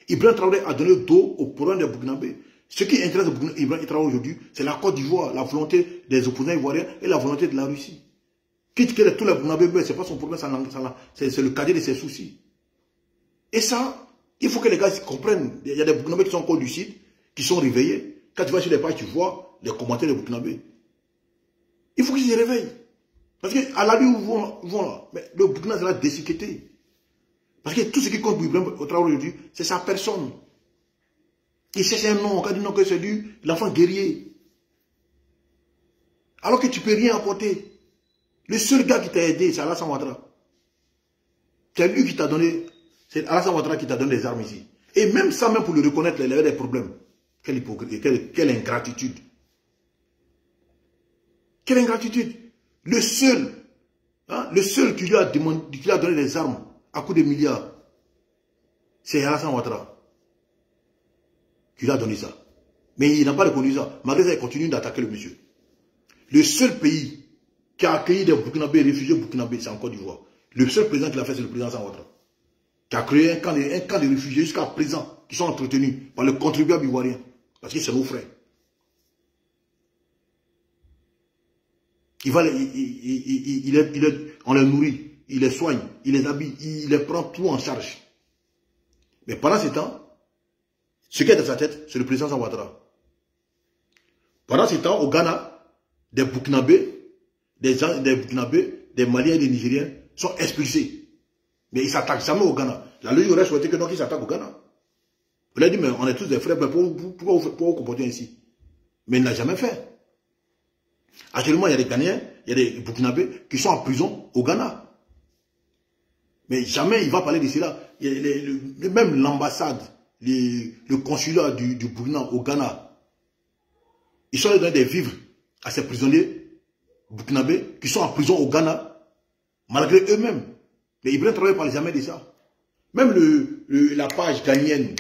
Ibrahim Traoré a donné le dos au problème des Burkinabés. Ce qui intéresse Ibrahim Traoré aujourd'hui, c'est la Côte d'Ivoire, la volonté des opposants ivoiriens et la volonté de la Russie. Quitte que tous les Burkinabés meurent, ce n'est pas son problème, c'est le cadet de ses soucis. Et ça, il faut que les gars comprennent. Il y a des Burkinabés qui sont encore lucides, qui sont réveillés. Quand tu vas sur les pages, tu vois les commentaires des Burkinabés. Il faut qu'ils se réveillent. Parce qu'à la nuit où ils vont là, mais le Burkina sera déséquité. Parce que tout ce qui compte pour Ibrahim Traoré aujourd'hui, c'est sa personne. Il cherche un nom, on dit non que c'est lui, l'enfant guerrier. Alors que tu ne peux rien apporter. Le seul gars qui t'a aidé, c'est Alassane Ouattara. C'est lui qui t'a donné, c'est Alassane Ouattara qui t'a donné des armes ici. Et même ça, même pour le reconnaître, il avait des problèmes. Quelle hypocrisie, quelle ingratitude. Quelle ingratitude. Le seul qui lui a donné des armes à coups de milliards, c'est Alassane Ouattara qui lui a donné ça. Mais il n'a pas reconnu ça. Malgré ça, il continue d'attaquer le monsieur. Le seul pays qui a accueilli des Burkinabés, réfugiés burkinabés, c'est en Côte d'Ivoire. Le seul président qui l'a fait, c'est le président Alassane Ouattara. Qui a créé un camp de réfugiés jusqu'à présent, qui sont entretenus par le contribuable ivoirien. Parce que c'est nos frères. On les nourrit, il les soigne, il les habille, il les prend tout en charge. Mais pendant ce temps, ce qui est dans sa tête, c'est le président Ouattara. Pendant ce temps, au Ghana, des Burkinabés, des Maliens et des Nigériens sont expulsés. Mais ils ne s'attaquent jamais au Ghana. La logique aurait souhaité que non, ils s'attaquent au Ghana. Vous l'avez dit, mais on est tous des frères, mais pourquoi vous comportez ainsi? Mais il n'a jamais fait. Actuellement, il y a des Ghanéens, il y a des Burkinabés qui sont en prison au Ghana. Mais jamais il va parler de cela. Même l'ambassade, le consulat du Burkina au Ghana, ils sont allés donner des vivres à ces prisonniers burkinabés qui sont en prison au Ghana, malgré eux-mêmes. Mais Ibrahim Traoré ne parle jamais de ça. Même la page ghanéenne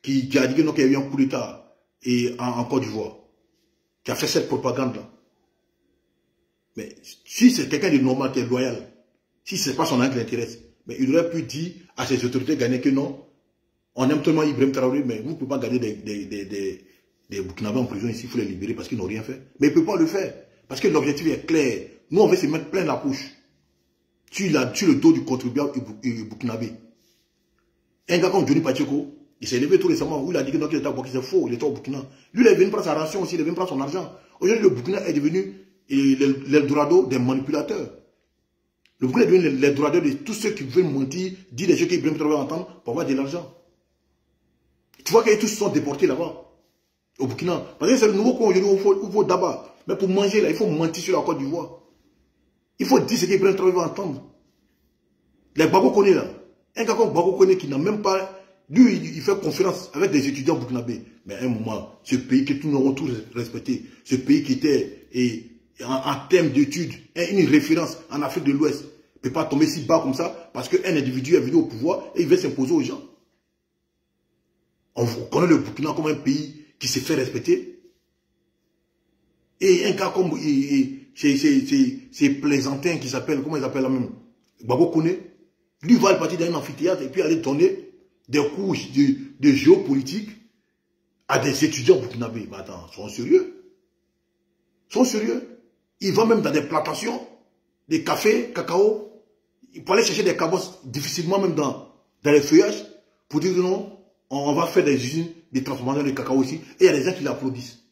qui a dit qu'il y a eu un coup d'État en Côte d'Ivoire, qui a fait cette propagande-là. Mais si c'est quelqu'un de normal, qui est loyal, si ce n'est pas son âme qui l'intéresse, mais il aurait pu dire à ses autorités ghanéennes que non, on aime tellement Ibrahim Traoré, mais vous ne pouvez pas garder des Burkinabés en prison ici, il faut les libérer parce qu'ils n'ont rien fait. Mais il ne peut pas le faire, parce que l'objectif est clair. Nous, on veut se mettre plein la couche sur le dos du contribuable burkinabé. Un gars comme Johnny Pacheco, il s'est levé tout récemment, où il a dit que non, qu'il était au Burkina, c'est faux, il était au Burkina. Lui, il est venu prendre sa ration aussi, il est venu prendre son argent. Aujourd'hui, le Burkina est devenu l'Eldorado des manipulateurs. Le Burkina est devenu l'Eldorado de tous ceux qui veulent mentir, dire des choses qu'ils veulent entendre pour avoir de l'argent. Tu vois qu'ils tous sont déportés là-bas, au Burkina. Parce que c'est le nouveau coin aujourd'hui où il faut d'abord. Mais pour manger là, il faut mentir sur la Côte d'Ivoire. Il faut dire ce qu'ils veulent entendre. Les Babo Koné là, un gars comme Babo Koné qui n'a même pas... Lui, il fait conférence avec des étudiants burkinabés. Mais à un moment, ce pays que tout le monde tous respecté, ce pays qui était en termes d'études, une référence en Afrique de l'Ouest, ne peut pas tomber si bas comme ça parce qu'un individu est venu au pouvoir et il veut s'imposer aux gens. On connaît le Burkina comme un pays qui s'est fait respecter. Et un gars comme c'est Plaisantin qui s'appelle, comment il s'appelle là même, Babo Kone, lui va partir dans un amphithéâtre et puis aller donner des cours de géopolitique à des étudiants burkinabés. Mais attends, ils sont sérieux? Ils sont sérieux? Ils vont même dans des plantations, des cafés, cacao. Il faut aller chercher des cabosses difficilement même dans les feuillages pour dire non, on va faire des usines de transformation de cacao ici. Et il y a des gens qui l'applaudissent.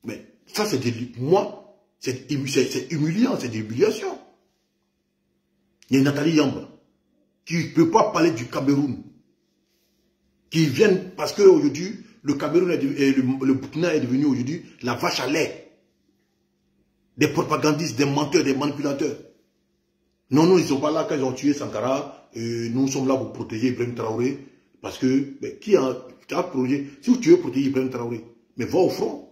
Mais ça, c'est moi, c'est humiliant, c'est de l'humiliation. Il y a Nathalie Yamba qui ne peut pas parler du Cameroun. Qui viennent parce qu'aujourd'hui, le Cameroun et le Burkina est devenu aujourd'hui la vache à lait. Des propagandistes, des menteurs, des manipulateurs. Non, ils ne sont pas là quand ils ont tué Sankara. Nous sommes là pour protéger Ibrahim Traoré. Parce que, qui a protégé? Si tu veux protéger Ibrahim Traoré, mais va au front.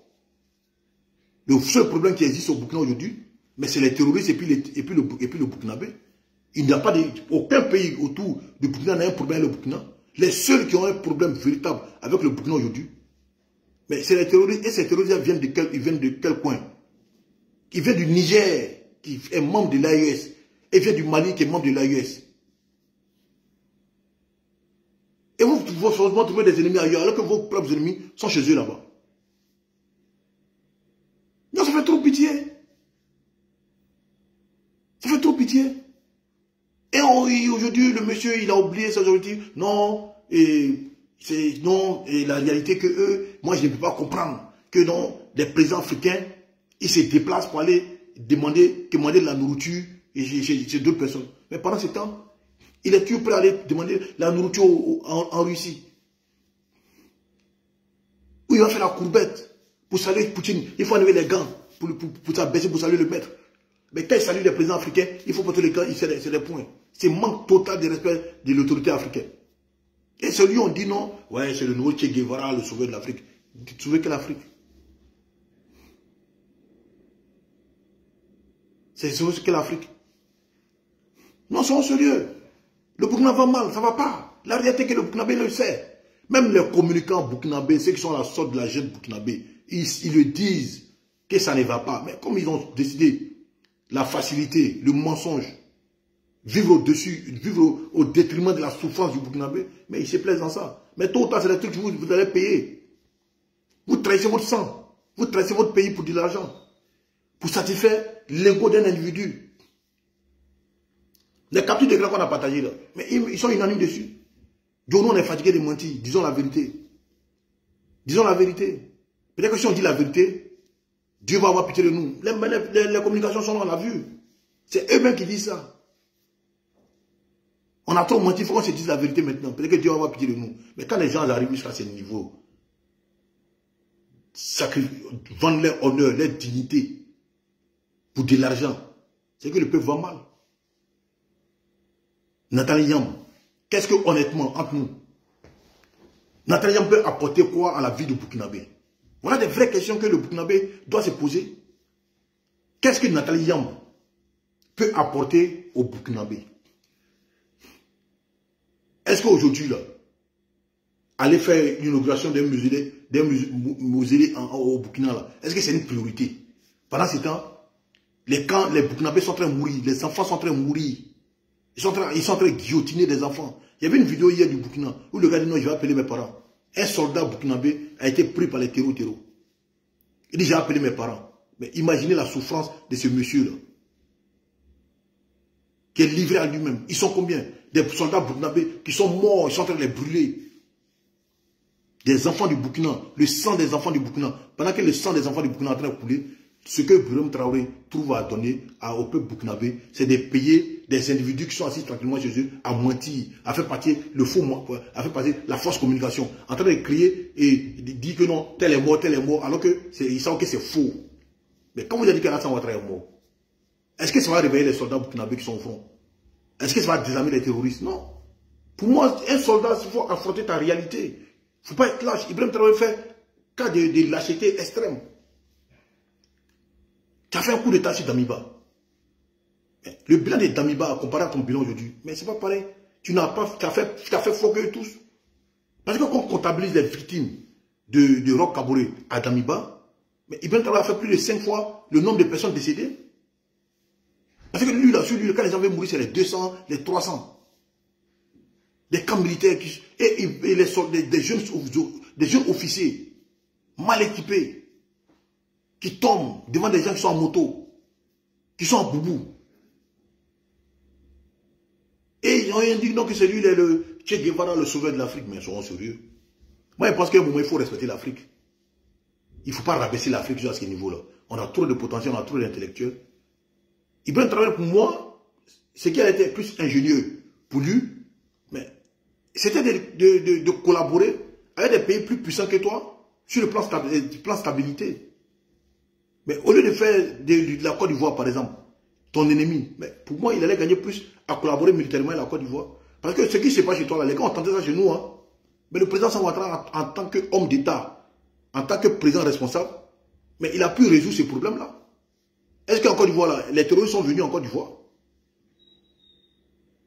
Le seul problème qui existe au Burkina aujourd'hui, mais c'est les terroristes et puis le Burkinabé. Il n'y a pas aucun pays autour du Burkina n'a un problème avec le Burkina. Les seuls qui ont un problème véritable avec le Burkina aujourd'hui, mais c'est les terroristes. Et ces terroristes viennent de quel coin? Ils viennent du Niger, qui est membre de l'AES. Et vient du Mali, qui est membre de l'AES. Et vous pouvez forcément trouver des ennemis ailleurs, alors que vos propres ennemis sont chez eux là-bas. Non, ça fait trop pitié. Ça fait trop pitié. Et aujourd'hui, le monsieur, il a oublié sa objectif. Non, et la réalité que eux, moi je ne peux pas comprendre que non, les présidents africains, ils se déplacent pour aller demander de la nourriture chez d'autres personnes. Mais pendant ce temps, il est toujours prêt à aller demander la nourriture en Russie. Où il va faire la courbette pour saluer Poutine. Il faut enlever les gants pour s'abaisser, pour saluer le maître. Mais quand il salue les présidents africains, il faut porter les gants, c'est des points. C'est manque total de respect de l'autorité africaine. Et celui on dit non, ouais, c'est le nouveau Che Guevara, le sauveur de l'Afrique. Sauver quelle Afrique? C'est sauver quelle Afrique? Non, soyons sérieux. Le Burkina va mal, ça ne va pas. La réalité est que le Burkinabé le sait. Même les communicants burkinabés, ceux qui sont à la sorte de la jeune burkinabé, ils le disent que ça ne va pas. Mais comme ils ont décidé la facilité, le mensonge, vivre au-dessus, vivre au détriment de la souffrance du Burkinabé, mais ils se plaisent dans ça. Mais tôt ou tard, c'est des trucs que vous allez payer. Vous trahissez votre sang. Vous trahissez votre pays pour de l'argent. Pour satisfaire l'ego d'un individu. Les captures de gras qu'on a partagées là, mais ils sont unanimes dessus. Donc nous on est fatigué de mentir, disons la vérité. Disons la vérité. Peut-être que si on dit la vérité, Dieu va avoir pitié de nous. Les communications sont là, on l'a vu. C'est eux-mêmes qui disent ça. On a trop menti, il faut qu'on se dise la vérité maintenant. Peut-être que Dieu va avoir pitié de nous. Mais quand les gens arrivent jusqu'à ce niveau, vendent leur honneur, leur dignité pour de l'argent, c'est que le peuple va mal. Nathalie Yamba, qu'est-ce que honnêtement, entre nous, Nathalie Yamba peut apporter quoi à la vie du Burkinabé? Voilà des vraies questions que le Burkinabé doit se poser. Qu'est-ce que Nathalie Yamba peut apporter au Burkinabé? Est-ce qu'aujourd'hui, là, aller faire l'inauguration d'un mausolée au Burkina, là, est-ce que c'est une priorité? Pendant ce temps, les Burkinabés sont en train de mourir, les enfants sont en train de mourir. Ils sont en train de guillotiner des enfants. Il y avait une vidéo hier du Burkina où le gars dit non, je vais appeler mes parents. Un soldat burkinabé a été pris par les terreaux. Il dit j'ai appelé mes parents. Mais imaginez la souffrance de ce monsieur-là. Qui est livré à lui-même. Ils sont combien? Des soldats burkinabés qui sont morts, ils sont en train de les brûler. Des enfants du Burkina, le sang des enfants du Burkina. Pendant que le sang des enfants du Burkina est en train de couler, ce que Ibrahim Traoré trouve à donner au peuple burkinabé, c'est de payer des individus qui sont assis tranquillement chez eux à mentir, à faire partir le faux, à faire partir la fausse communication, en train de crier et de dire que non, tel est mort, alors qu'ils savent que c'est faux. Mais quand vous avez dit qu'Alassane Ouattara est mort, est-ce que ça va réveiller les soldats burkinabés qui sont au front? Est-ce que ça va désarmer les terroristes? Non. Pour moi, un soldat, il faut affronter ta réalité. Il ne faut pas être lâche. Ibrahim Traoré fait cas de lâcheté extrême. Tu as fait un coup d'état sur Damiba. Le bilan de Damiba, comparé à ton bilan aujourd'hui, mais c'est pas pareil. Tu as fait foquer tous. Parce que quand on comptabilise les victimes de Roch Kaboré à Damiba, mais Ibrahim Traoré a fait plus de 5 fois le nombre de personnes décédées. Parce que lui, là, quand les gens veulent mourir, c'est les 200, les 300. Des camps militaires et des jeunes officiers mal équipés qui tombent devant des gens qui sont en moto, qui sont en boubou. Et ils ont dit non que c'est lui le Che Guevara, le sauveur de l'Afrique. Mais ils seront sérieux. Moi, je pense qu'à un moment, il faut respecter l'Afrique. Il ne faut pas rabaisser l'Afrique jusqu'à ce niveau-là. On a trop de potentiel, on a trop d'intellectuels. Ibrahim Traoré, pour moi, ce qui a été plus ingénieux pour lui, mais c'était de collaborer avec des pays plus puissants que toi sur le plan stabilité. Mais au lieu de faire de la Côte d'Ivoire, par exemple, ton ennemi, mais pour moi, il allait gagner plus à collaborer militairement avec la Côte d'Ivoire. Parce que ce qui se passe chez toi, là, les gars ont tenté ça chez nous. Hein. Mais le président Assane Ouattara, en tant qu'homme d'État, en tant que président responsable, mais il a pu résoudre ces problèmes-là. Est-ce qu'en Côte d'Ivoire, les terroristes sont venus en Côte d'Ivoire?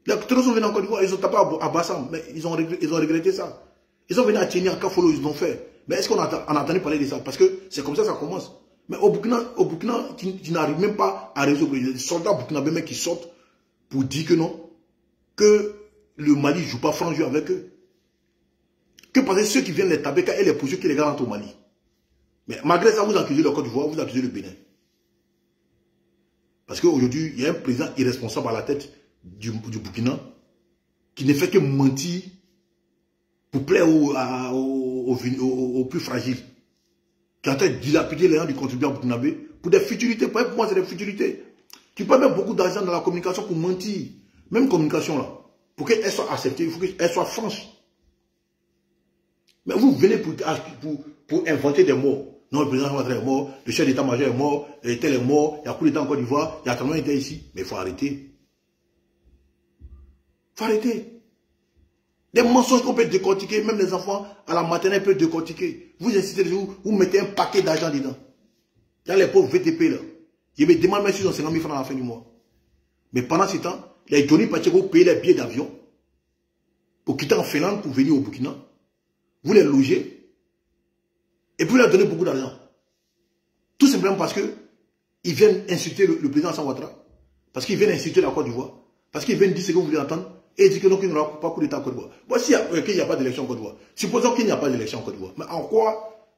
Les terroristes sont venus en Côte d'Ivoire, ils ont tapé à Bassam, mais ils ont regretté ça. Ils sont venus à Tchénia, à Kafolo, ils l'ont fait. Mais est-ce qu'on a entendu parler de ça? Parce que c'est comme ça que ça commence. Mais au Burkina, tu n'arrives même pas à résoudre. Il y a des soldats burkinabés qui sortent pour dire que non, que le Mali ne joue pas franc jeu avec eux. Que parce que ceux qui viennent les Tabeka et les poursuivre qui les gardent au Mali. Mais malgré ça, vous accusez le Côte d'Ivoire, vous accusez le Bénin. Parce qu'aujourd'hui, il y a un président irresponsable à la tête du Burkina qui ne fait que mentir pour plaire aux plus fragiles. Qui est en train de dilapider les gens du contribuable burkinabé pour des futurités. Pour moi, c'est des futurités. Tu peux mettre beaucoup d'argent dans la communication pour mentir. Même communication là. Pour qu'elle soit acceptée, il faut qu'elle soit franche. Mais vous venez pour inventer des mots. Non, le président Ouattara est mort, le chef d'état-major est mort, tel est mort, il y a coup d'état en Côte d'Ivoire, il y a tellement d'état ici. Mais il faut arrêter. Il faut arrêter. Des mensonges qu'on peut décortiquer, même les enfants à la maternelle peuvent décortiquer. Vous incitez les gens, vous mettez un paquet d'argent dedans. Il y a les pauvres VTP là. Je me demande même s'ils ont 50 000 francs à la fin du mois. Mais pendant ce temps, les Johnny Pacheco payent les billets d'avion pour quitter en Finlande pour venir au Burkina. Vous les logez. Et puis, il a donné beaucoup d'argent. Tout simplement parce qu'ils viennent insulter le président Assane Ouattara. Parce qu'ils viennent insulter la Côte d'Ivoire. Parce qu'ils viennent dire ce que vous voulez entendre. Et dire que non, qu'il n'y aura pas coup d'État en Côte d'Ivoire. Voici qu'il n'y a pas d'élection en Côte d'Ivoire. Supposons qu'il n'y a pas d'élection en Côte d'Ivoire. Mais en quoi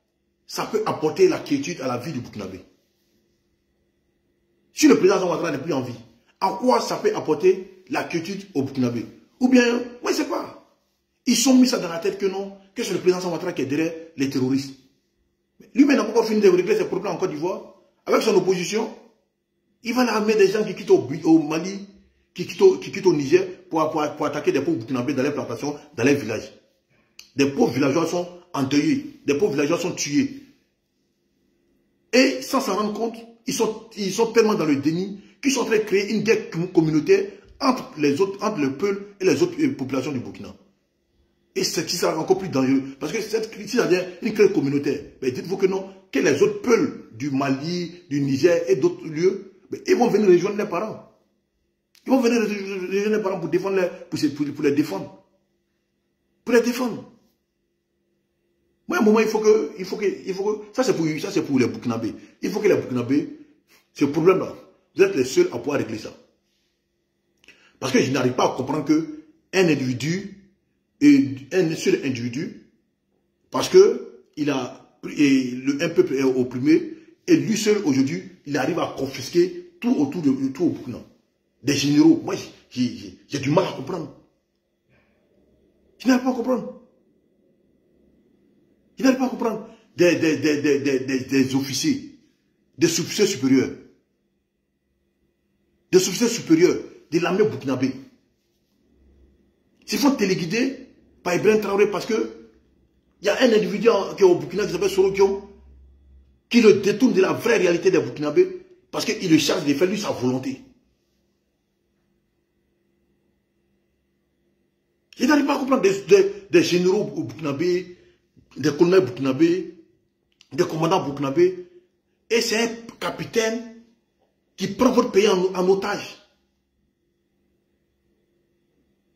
ça peut apporter la quiétude à la vie du Burkinabé? Si le président Assane Ouattara n'est plus en vie, en quoi ça peut apporter la quiétude au Burkinabé? Ou bien, moi je ne sais pas. Ils sont mis ça dans la tête que non, que c'est le président Assane Ouattara qui est derrière les terroristes. Lui-même n'a pas encore fini de régler ses problèmes en Côte d'Ivoire. Avec son opposition, il va amener des gens qui quittent au Mali, qui quittent au Niger pour attaquer des pauvres burkinabés dans les plantations, dans les villages. Des pauvres villageois sont endeuillés, des pauvres villageois sont tués. Et sans s'en rendre compte, ils sont tellement dans le déni qu'ils sont en train de créer une guerre communautaire entre le Peul et les autres populations du Burkina. Et c'est qui sera encore plus dangereux. Parce que si ça devient une guerre communautaire, dites-vous que non, que les autres Peuls du Mali, du Niger et d'autres lieux, ils vont venir rejoindre les parents. Ils vont venir rejoindre les parents pour les défendre. Pour les défendre. Moi, à un moment, il faut que ça c'est pour les Burkinabés. Il faut que les Burkinabés, ce problème-là, vous êtes les seuls à pouvoir régler ça. Parce que je n'arrive pas à comprendre qu'un individu, un seul individu, parce que un peuple est opprimé, et lui seul aujourd'hui, il arrive à confisquer tout autour de tout au Burkina. Des généraux. Moi, j'ai du mal à comprendre. Je n'arrive pas à comprendre. Je n'arrive pas à comprendre. Des officiers, des officiers supérieurs, de l'armée burkinabé. S'ils font téléguider par Ibrahim Traoré parce que il y a un individu qui est au Burkina qui s'appelle Soro Guillaume qui le détourne de la vraie réalité des Burkinabés parce qu'il le charge de faire lui sa volonté. Je n'arrive pas à comprendre des généraux burkinabés, des colonels burkinabés, des commandants burkinabés. Et c'est un capitaine qui prend votre pays en otage.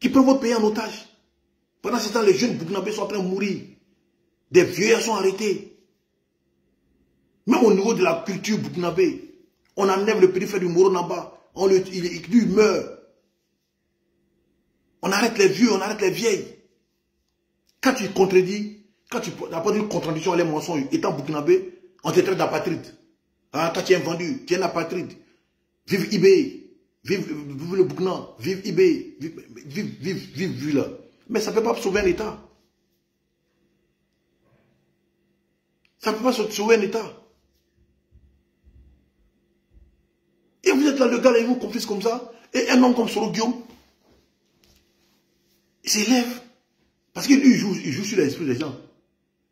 Qui prend votre pays en otage. Pendant ce temps, les jeunes Burkinabés sont en train de mourir. Des vieillards sont arrêtés. Même au niveau de la culture burkinabé, on enlève le périphérique du Moro Namba. Il meurt. On arrête les vieux, on arrête les vieilles. Quand tu contredis, quand tu apportes une contradiction à les mensonges, étant burkinabé, on te traite d'apatride. Ah, quand tu es vendu, tu es un apatride. Vive IB, vive le Burkina, vive IB, vive là. Mais ça ne peut pas sauver un État. Ça ne peut pas sauver un État. Et vous êtes là, le gars, là, il vous confisque comme ça. Et un homme comme Soro Guillaume, il s'élève. Parce qu'il joue sur l'esprit des gens.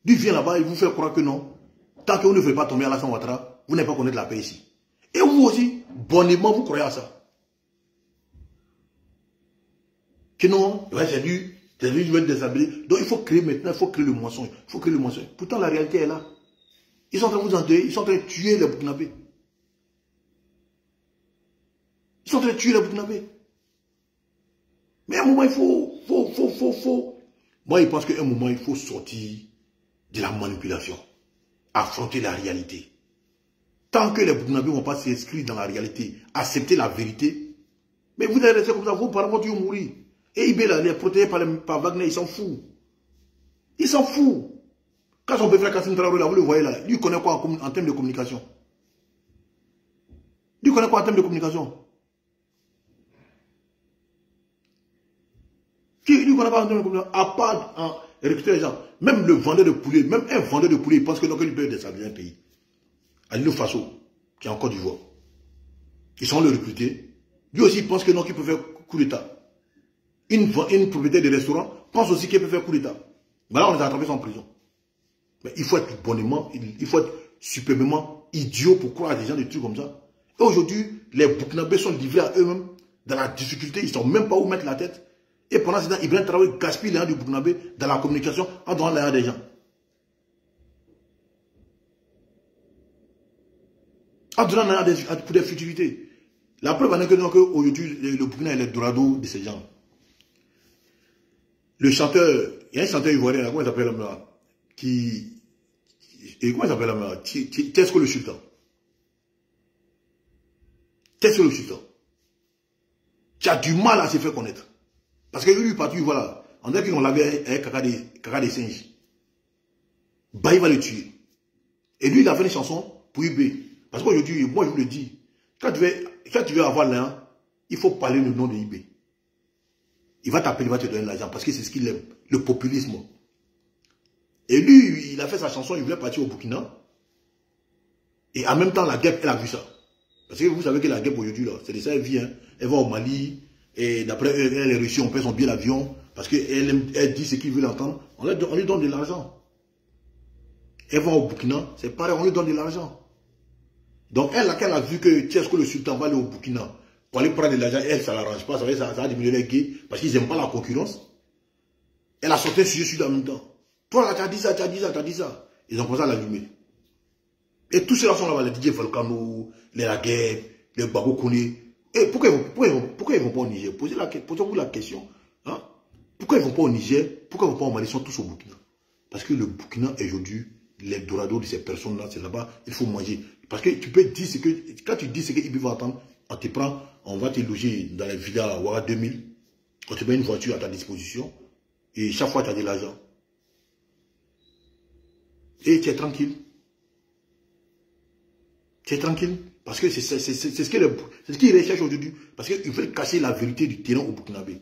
Lui vient là-bas, il vous fait croire que non. Tant que vous ne voulez pas tomber à Alassane Ouattara, vous n'allez pas connaître la paix ici. Et vous aussi, bonnement, vous croyez à ça. Que non, ouais, c'est lui, je vais être déshabillé. Donc il faut créer maintenant, il faut créer le mensonge. Il faut créer le mensonge. Pourtant, la réalité est là. Ils sont en train de vous endeuiller, ils sont en train de tuer les Burkinabés. Ils sont en train de tuer les Burkinabés. Mais à un moment, il faut. Moi, je pense qu'à un moment, il faut sortir de la manipulation. Affronter la réalité. Tant que les Burkinabés ne vont pas s'inscrire dans la réalité, accepter la vérité, mais vous allez rester comme ça, vos parents vont toujours mourir. Et IB, là, il est protégé par Wagner, il s'en fout. Il s'en fout. Quand son frère Kassim Traoré, là, vous le voyez là, lui, il connaît quoi en termes de communication? Lui, il connaît quoi en termes de communication? Lui, connaît pas en termes de communication, à part en recruter les gens. Même le vendeur de poulet, même un vendeur de poulet, il pense que non, qu'il peut déstabiliser un pays. Alilo Faso, qui est en Côte d'Ivoire. Ils sont le recruter. Lui aussi, il pense que non, qu'il peut faire coup d'État. Une propriétaire de restaurant pense aussi qu'il peut faire coup d'État. Mais là, on les a attrapés en prison. Mais il faut être bonnement, il faut être superbement idiot pour croire à des gens des trucs comme ça. Et aujourd'hui, les Burkinabés sont livrés à eux-mêmes dans la difficulté. Ils ne savent même pas où mettre la tête. Et pendant ce temps, Ibrahim Traoré gaspille les gens du Burkinabé dans la communication en donnant les gens des gens. En donnant les gens pour des futilités. La preuve en est que aujourd'hui, le Burkina est le dorado de ces gens. Le chanteur, il y a un chanteur ivoirien, comment il s'appelle là, comment il s'appelle là, Tesco le Sultan. Tesco le Sultan. Tu as du mal à se faire connaître. Parce que lui, partout, voilà, on dirait qu'on l'avait avec caca des singes. Bah, il va le tuer. Et lui, il a fait une chanson pour IB. Parce qu'aujourd'hui, moi, je vous le dis, quand tu veux avoir l'un, il faut parler le nom de IB. Il va t'appeler, il va te donner l'argent parce que c'est ce qu'il aime, le populisme. Et lui, il a fait sa chanson, il voulait partir au Burkina. Et en même temps, la guêpe, elle a vu ça. Parce que vous savez que la guêpe aujourd'hui, là, c'est de ça, elle vit, hein. Elle va au Mali, et d'après elle est réussie, on paie son billet d'avion, parce qu'elle dit ce qu'il veut entendre, on lui donne de l'argent. Elle va au Burkina, c'est pareil, on lui donne de l'argent. Donc elle, quand elle a vu que Tesco le Sultan va aller au Burkina, pour aller prendre de l'argent, elle, ça ne l'arrange pas, ça va diminuer les gays, parce qu'ils n'aiment pas la concurrence. Elle a sorti un sujet sur en même temps. Toi là, tu as dit ça, tu as dit ça, tu as dit ça. Ils ont commencé à l'allumer. Et tous ceux-là sont là-bas, les DJ Volcano, les Laguerre, les Babo Kone. Et pourquoi ils ne vont pas au Niger? Posez-vous la question. Hein? Pourquoi ils ne vont pas au Niger? Pourquoi ils ne vont pas au Mali? Ils sont tous au Burkina. Parce que le Burkina est aujourd'hui l'Eldorado de ces personnes-là, c'est là-bas, il faut manger. Parce que tu peux dire ce que, quand tu dis ce qu'il va attendre, on te prend, on va te loger dans les villas Ouara 2000, on te met une voiture à ta disposition, et chaque fois tu as de l'argent. Et tu es tranquille. Tu es tranquille. Parce que c'est ce qu'ils recherchent aujourd'hui. Parce qu'ils veulent casser la vérité du terrain au Burkinabé.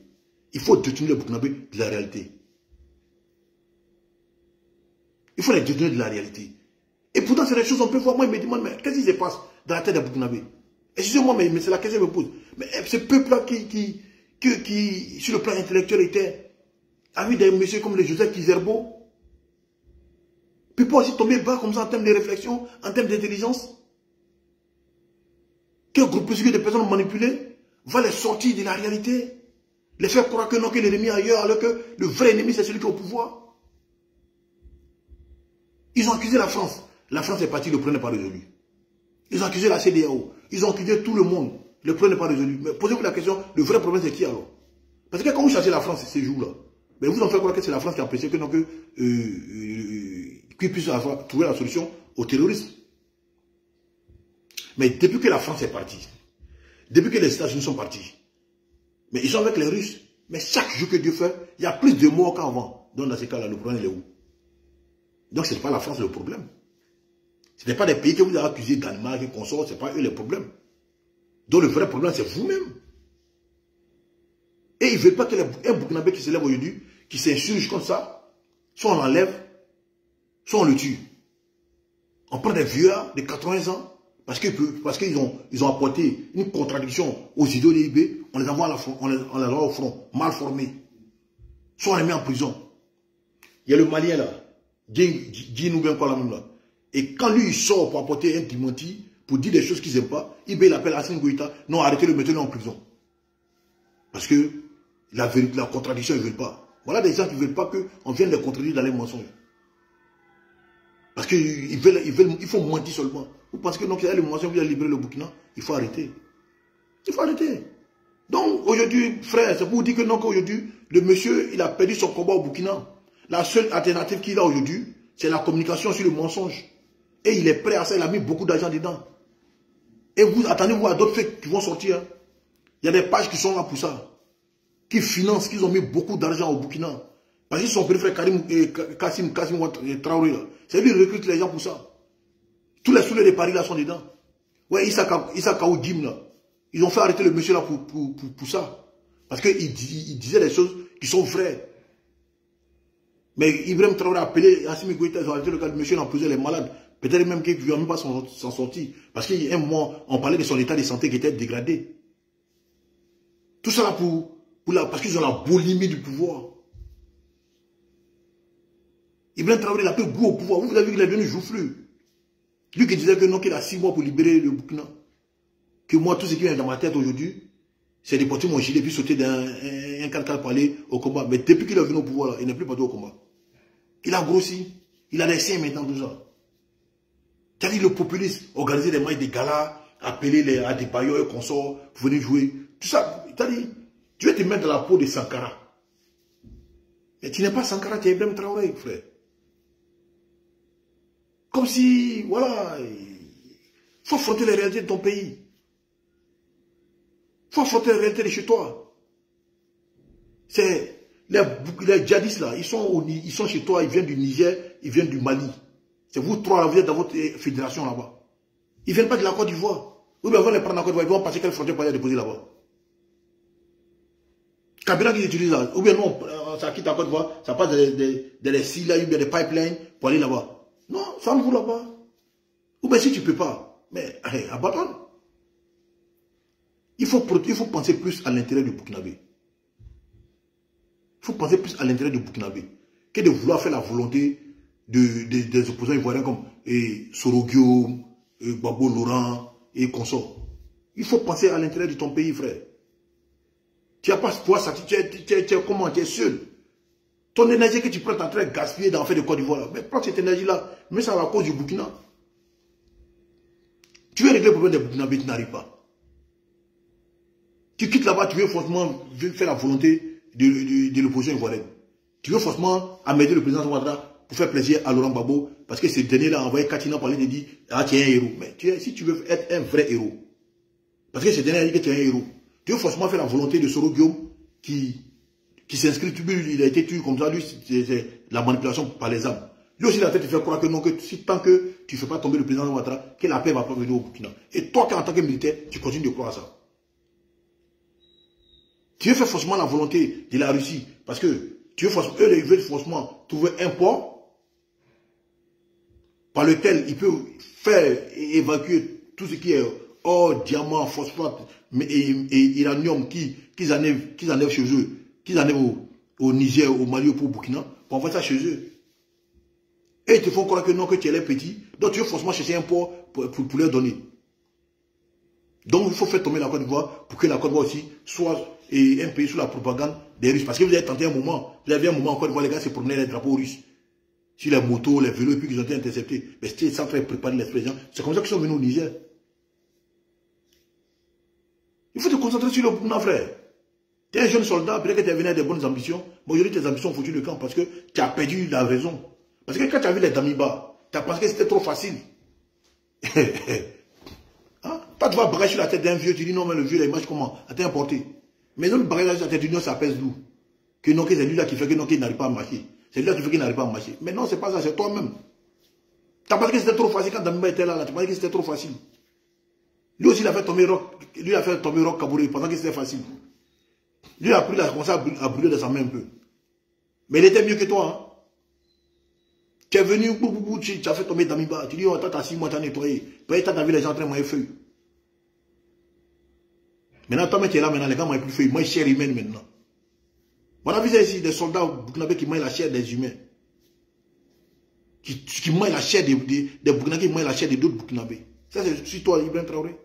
Il faut détourner le Burkinabé de la réalité. Il faut les détourner de la réalité. Et pourtant, c'est des choses qu'on peut voir. Moi, il me demande, mais qu'est-ce qui se passe dans la tête des Burkinabés? Excusez-moi, mais c'est la question que je me pose. Mais ce peuple-là qui, sur le plan intellectuel, était avec des messieurs comme les Joseph Kizerbo, peut pas aussi tomber bas comme ça en termes de réflexion, en termes d'intelligence. Quel groupe de personnes manipulées va les sortir de la réalité, les faire croire que non, que l'ennemi est ailleurs, alors que le vrai ennemi, c'est celui qui est au pouvoir. Ils ont accusé la France. La France est partie, le problème n'est pas résolu. Ils ont accusé la CEDEAO. Ils ont quitté tout le monde. Le problème n'est pas résolu. Mais posez-vous la question, le vrai problème c'est qui alors? Parce que quand vous cherchez la France ces jours-là, mais vous en faites croire que c'est la France qui a empêché que qu'ils puissent trouver la solution au terrorisme. Mais depuis que la France est partie, depuis que les États-Unis sont partis, mais ils sont avec les Russes. Mais chaque jour que Dieu fait, il y a plus de morts qu'avant. Donc dans ces cas-là, le problème est où? Donc ce n'est pas la France le problème. Ce n'est pas des pays que vous avez accusés, Danemark et consorts, ce n'est pas eux les problèmes. Donc le vrai problème, c'est vous-même. Et ils ne veulent pas qu'un Burkinabé qui se lève aujourd'hui, qui s'insurge comme ça, soit on l'enlève, soit on le tue. On prend des vieux de 80 ans, parce qu'ils ont apporté une contradiction aux idéaux de l'IB, on les envoie au front, mal formés. Soit on les met en prison. Il y a le Malien là, dis-nous bien quoi là même là. Et quand lui il sort pour apporter un démenti, pour dire des choses qu'ils n'aiment pas, il appelle Assane Goïta, non, arrêtez-le, mettez-le en prison. Parce que la contradiction, ils ne veulent pas. Voilà des gens qui ne veulent pas qu'on vienne les contredire dans les mensonges. Parce qu'il faut mentir seulement. Vous pensez que non, qu'il y a les mensonges, vous allez libérer le Burkina? Il faut arrêter. Il faut arrêter. Donc aujourd'hui, frère, c'est pour vous dire que non, qu'aujourd'hui, le monsieur, il a perdu son combat au Burkina. La seule alternative qu'il a aujourd'hui, c'est la communication sur le mensonge. Et il est prêt à ça, il a mis beaucoup d'argent dedans. Et vous attendez-vous à d'autres faits qui vont sortir. Il y a des pages qui sont là pour ça. Qui financent, qui ont mis beaucoup d'argent au Burkina. Parce qu'ils sont préférés Kassim Traoré là. C'est lui qui recrute les gens pour ça. Tous les soulets de Paris là sont dedans. Ouais, Issa Kaoudim là. Ils ont fait arrêter le monsieur là pour ça. Parce qu'il disait des choses qui sont vraies. Mais Ibrahim Traoré a appelé Assimi Goïta, ils ont arrêté le cas du monsieur en prison, les malades. Peut-être même qu'il ne veut même pas s'en sortir. Parce qu'il y a un moment, on parlait de son état de santé qui était dégradé. Tout ça là parce qu'ils ont la boulimie du pouvoir. Ibrahim Traoré, il a pris goût au pouvoir. Vous avez vu qu'il est devenu joufflu. Lui qui disait que non, qu'il a 6 mois pour libérer le Burkina. Que moi, tout ce qui vient dans ma tête aujourd'hui, c'est de porter mon gilet puis sauter d'un 4x4 pour aller au combat. Mais depuis qu'il est venu au pouvoir, là, il n'est plus parti au combat. Il a grossi. Il a des seins maintenant, tout ça. C'est-à-dire le populisme, organiser des matchs, des galas, appeler des bailleurs et consorts pour venir jouer. Tout ça, c'est-à-dire, tu veux te mettre dans la peau de Sankara. Mais tu n'es pas Sankara, tu es Ibrahim Traoré, frère. Comme si, voilà, il faut affronter les réalités de ton pays. Il faut affronter les réalités de chez toi. C'est les djihadistes là, ils sont chez toi, ils viennent du Niger, ils viennent du Mali. C'est vous trois, vous êtes dans votre fédération là-bas. Ils ne viennent pas de la Côte d'Ivoire. Ou bien ils vont les prendre en Côte d'Ivoire, ils vont passer quelle frontière pour aller déposer là-bas. Kabila qui utilise là, ou bien non, ça quitte la Côte d'Ivoire, ça passe des sites là, ou bien des pipelines pour aller là-bas. Non, ça ne vous là-bas. Ou bien si tu ne peux pas, mais abandonne. Il faut penser plus à l'intérêt du Burkinabé. Il faut penser plus à l'intérêt du Burkinabé que de vouloir faire la volonté des opposants ivoiriens comme Sorogio, Babo Laurent et consorts. Il faut penser à l'intérêt de ton pays, frère. Tu n'as pas ce pouvoir, tu es seul. Ton énergie que tu prends, tu es en train de gaspiller dans l'affaire de Côte d'Ivoire. Mais prends cette énergie-là, mais ça va à cause du Burkina. Tu veux régler le problème des Burkinabés, tu n'arrives pas. Tu quittes là-bas, tu veux forcément faire la volonté de l'opposition ivoirienne. Tu veux forcément amener le président Ouattara pour faire plaisir à Laurent Gbagbo, parce que ce dernier-là a envoyé Katina pour aller te dire, ah, tu es un héros. Mais si tu veux être un vrai héros, parce que ce dernier a dit que tu es un héros, tu veux forcément faire la volonté de Soro Guillaume qui s'inscrit, il a été tué comme ça, lui, c'est la manipulation par les armes. Lui aussi, il a fait te faire croire que non, que tant que tu ne fais pas tomber le président Ouattara, que la paix va pas venir au Burkina. Et toi, en tant que militaire, tu continues de croire à ça. Tu veux faire forcément la volonté de la Russie, parce que eux, ils veulent forcément trouver un port par lequel ils peuvent faire et évacuer tout ce qui est or, diamant, phosphate et uranium qu'ils enlèvent chez eux, qu'ils enlèvent au Niger, au Mali, au Burkina, pour envoyer ça chez eux. Et ils te font croire que non, que tu es les petits, donc tu veux forcément chercher un port pour leur donner. Donc il faut faire tomber la Côte d'Ivoire pour que la Côte d'Ivoire aussi soit un pays sous la propagande des Russes. Parce que vous avez tenté un moment, vous avez vu un moment en Côte d'Ivoire, les gars se promenaient les drapeaux russes. Sur les motos, les vélos, et puis qu'ils ont été interceptés. Mais c'était sans faire préparer les gens. C'est comme ça qu'ils sont venus au Niger. Il faut te concentrer sur le Burkina, frère. Tu es un jeune soldat, peut-être que tu es venu avec des bonnes ambitions. Mais aujourd'hui, tes ambitions ont foutu le camp parce que tu as perdu la raison. Parce que quand tu as vu les Damiba, tu as pensé que c'était trop facile. Hein? Toi, tu vas barrer sur la tête d'un vieux, tu dis non, mais le vieux, il marche comment? À t'importer. Mais non, le barrage sur la tête du ça pèse lourd. Que non, que c'est lui-là qui fait que non, qu'il n'arrive pas à marcher. C'est lui-là qui fait qu'il n'arrive pas à marcher. Mais non, c'est pas ça, c'est toi-même. Tu as pensé que c'était trop facile quand Damiba était là, tu as pensé que c'était trop facile. Lui aussi, il a fait tomber Roch Kabouré pendant que c'était facile. Lui a pris, il a commencé à brûler de sa main un peu. Mais il était mieux que toi. Hein? Tu es venu, tu as fait tomber Damiba. Tu dis, oh, toi, t'as 6 mois, tu as nettoyé. Puis tu as vu les gens en train de manger feuille. Maintenant, toi, tu es là, maintenant, les gars mangent plus feuille. Ils mangent chair humaine maintenant. On a vu ça ici, des soldats burkinabés qui mangent la chair des humains. Qui mangent la chair des burkinabés, qui mangent la chair des d'autres burkinabés. Ça, c'est sur toi, Ibrahim Traoré.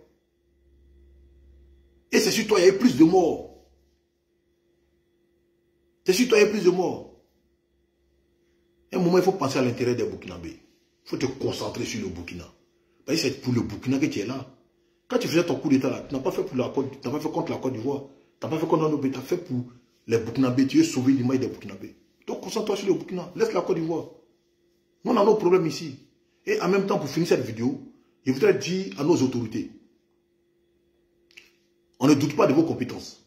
Et c'est sur toi, il y a eu plus de morts. C'est sur toi, il y a eu plus de morts. À un moment, il faut penser à l'intérêt des Burkinabés. Il faut te concentrer sur le Burkina. Parce que c'est pour le Burkina que tu es là. Quand tu faisais ton coup d'État, tu n'as pas fait pour tu n'as pas fait contre la Côte d'Ivoire. Tu n'as pas fait contre un autre pays, tu as fait pour les Burkinabés. Tu es sauvé l'image des Burkinabés. Donc concentre-toi sur le Burkina. Laisse la Côte d'Ivoire. Nous, on a nos problèmes ici. Et en même temps, pour finir cette vidéo, je voudrais dire à nos autorités, on ne doute pas de vos compétences.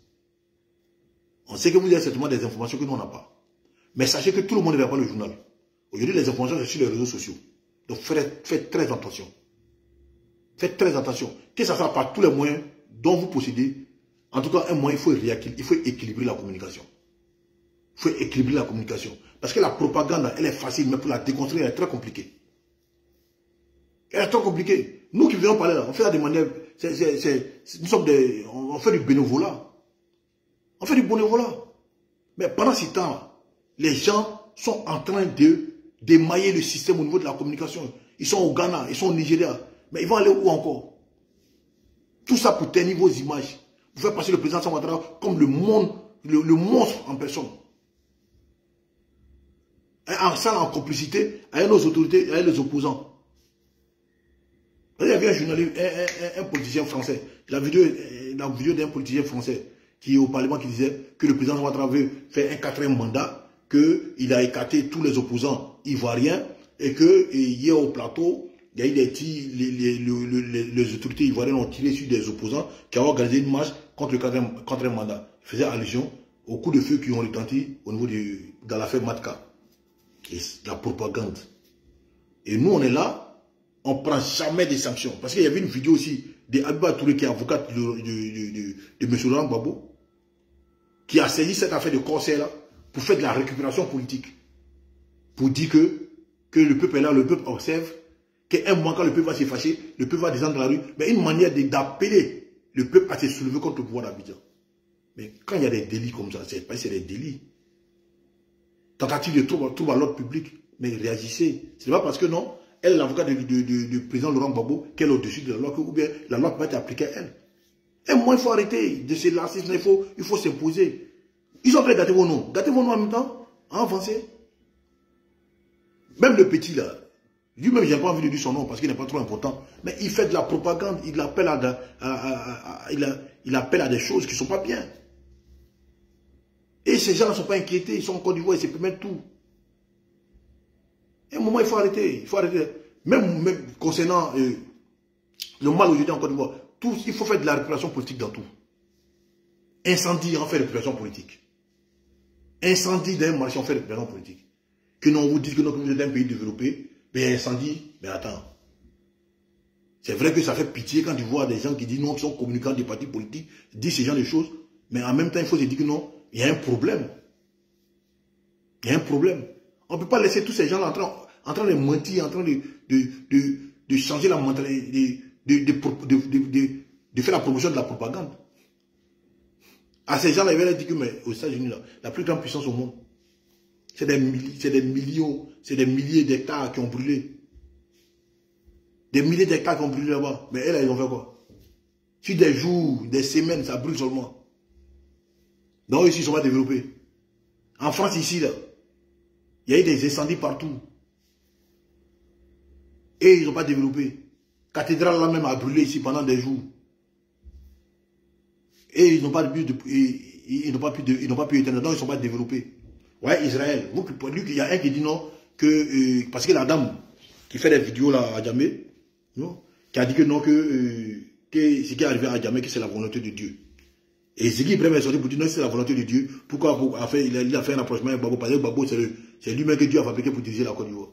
On sait que vous avez certainement des informations que nous, on n'a pas. Mais sachez que tout le monde ne verra pas le journal. Aujourd'hui, les informations sont sur les réseaux sociaux. Donc, faites très attention. Faites très attention. Que ça soit par tous les moyens dont vous possédez. En tout cas, un moyen, il faut équilibrer la communication. Il faut équilibrer la communication. Parce que la propagande, elle est facile, mais pour la déconstruire, elle est très compliquée. Elle est très compliquée. Nous qui venons parler là, on fait ça de manière... on fait du bénévolat. On fait du bénévolat. Mais pendant ce temps, les gens sont en train d'émailler le système au niveau de la communication. Ils sont au Ghana, ils sont au Nigeria. Mais ils vont aller où encore? Tout ça pour tenir vos images. Vous faire passer le président Ouattara comme le monstre en personne. En complicité avec nos autorités, avec les opposants. Il y avait un journaliste, un politicien français. La vidéo d'un politicien français qui est au Parlement qui disait que le président Ouattara veut faire un 4e mandat, qu'il a écarté tous les opposants ivoiriens et que hier au plateau, il y a eu des tirs, les autorités ivoiriennes ont tiré sur des opposants qui ont organisé une marche contre le 4e mandat. Il faisait allusion aux coups de feu qui ont retenti au niveau dans l'affaire Matka. La propagande. Et nous, on est là. On ne prend jamais des sanctions. Parce qu'il y avait une vidéo aussi de Abiba Touré, qui est avocat de M. Laurent Gbagbo, qui a saisi cette affaire de corsaire-là pour faire de la récupération politique. Pour dire que le peuple est là, le peuple observe, qu'un moment quand le peuple va se fâcher, le peuple va descendre dans la rue. Mais une manière d'appeler le peuple à se soulever contre le pouvoir d'Abidjan. Mais quand il y a des délits comme ça, c'est des délits. Tentative de trouble à l'ordre public, mais réagissez. Ce n'est pas parce que non, elle est l'avocat du président Laurent Gbagbo, qu'elle est au-dessus de la loi, ou bien la loi peut pas être appliquée à elle. Et moi, il faut arrêter de se lasser, il faut s'imposer. Ils ont fait gâter vos noms. Gâtez vos noms en même temps, avancez. Même le petit là, lui-même, j'ai pas envie de dire son nom parce qu'il n'est pas trop important, mais il fait de la propagande, il appelle à des choses qui ne sont pas bien. Et ces gens ne sont pas inquiétés, ils sont en Côte d'Ivoire, ils se permettent tout. Et à un moment, il faut arrêter. Il faut arrêter. Même concernant le mal aujourd'hui en Côte d'Ivoire, il faut faire de la récupération politique dans tout. Incendie, on fait récupération politique. Incendie d'un marché, on fait récupération politique. Que non, on vous dit que nous sommes un pays développé, mais incendie, mais attends. C'est vrai que ça fait pitié quand tu vois des gens qui disent non, qui sont communicants des partis politiques, disent ce genre de choses, mais en même temps, il faut se dire que non, il y a un problème. Il y a un problème. On ne peut pas laisser tous ces gens-là en train de mentir, en train de changer la mentalité, de faire la promotion de la propagande. À ces gens-là, ils veulent dire que mais aux États-Unis, la plus grande puissance au monde, c'est des millions, c'est des milliers d'hectares qui ont brûlé. Des milliers d'hectares qui ont brûlé là-bas. Mais elles, ils ont fait quoi? Sur des jours, des semaines, ça brûle seulement. Donc ici, ils ne sont pas développés. En France, ici, là, il y a eu des incendies partout. Et ils n'ont pas développé. Cathédrale là même a brûlé ici pendant des jours. Et ils n'ont pas ils n'ont pas pu éteindre, donc ils ne sont pas développés. Ouais, Israël. Il y a un qui dit non, que, parce que la dame qui fait des vidéos là à Djamé, qui a dit que non, que ce qui est arrivé à Djamé, que c'est la volonté de Dieu. Et Ziggy Ibrahim est sorti pour dire non, c'est la volonté de Dieu. Pourquoi il a fait un approchement avec Babo? Parce que Babo, c'est lui-même que Dieu a fabriqué pour diriger la Côte d'Ivoire.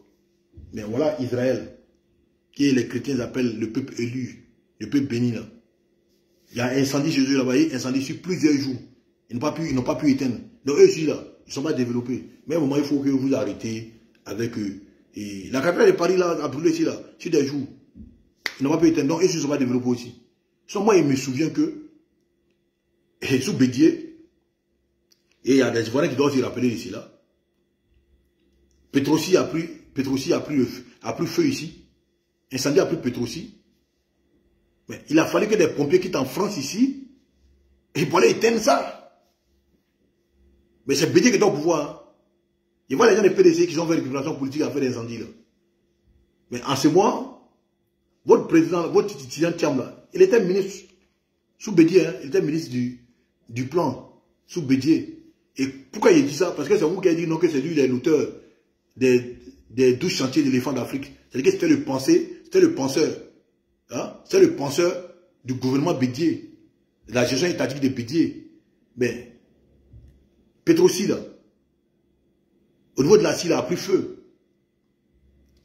Mais voilà Israël, qui les chrétiens appellent le peuple élu, le peuple béni là. Il y a un incendie chez eux là-bas, incendie sur plusieurs jours. Ils n'ont pas pu éteindre. Donc eux aussi là, ils ne sont pas développés. Mais à un moment, il faut que vous arrêtez avec eux. Et la capitale de Paris là, a brûlé ici là, sur des jours. Ils n'ont pas pu éteindre. Donc eux aussi ne sont pas développés aussi. Soit moi, il me souvient que sous Bédier, et il y a des Ivoiriens qui doivent se rappeler ici là. Petrosi a pris feu ici. Incendie a pris Petrosi. Mais il a fallu que des pompiers quittent en France ici et pour aller éteindre ça. Mais c'est Bédier qui est au pouvoir. Hein. Il voit les gens des PDC qui ont fait récupération politique à faire des incendies là. Mais en ce mois, votre président, votre étudiant Thiam là, il était ministre sous Bédier, hein, il était ministre du plan sous Bédier. Et pourquoi il dit ça? Parce que c'est vous qui avez dit non, que c'est lui l'auteur des 12 chantiers d'éléphants d'Afrique. C'est-à-dire que c'était le penseur. Hein? C'est le penseur du gouvernement Bédier, de la gestion étatique de Bédier. Mais Petrosi, là, au niveau de la CILA, a pris feu.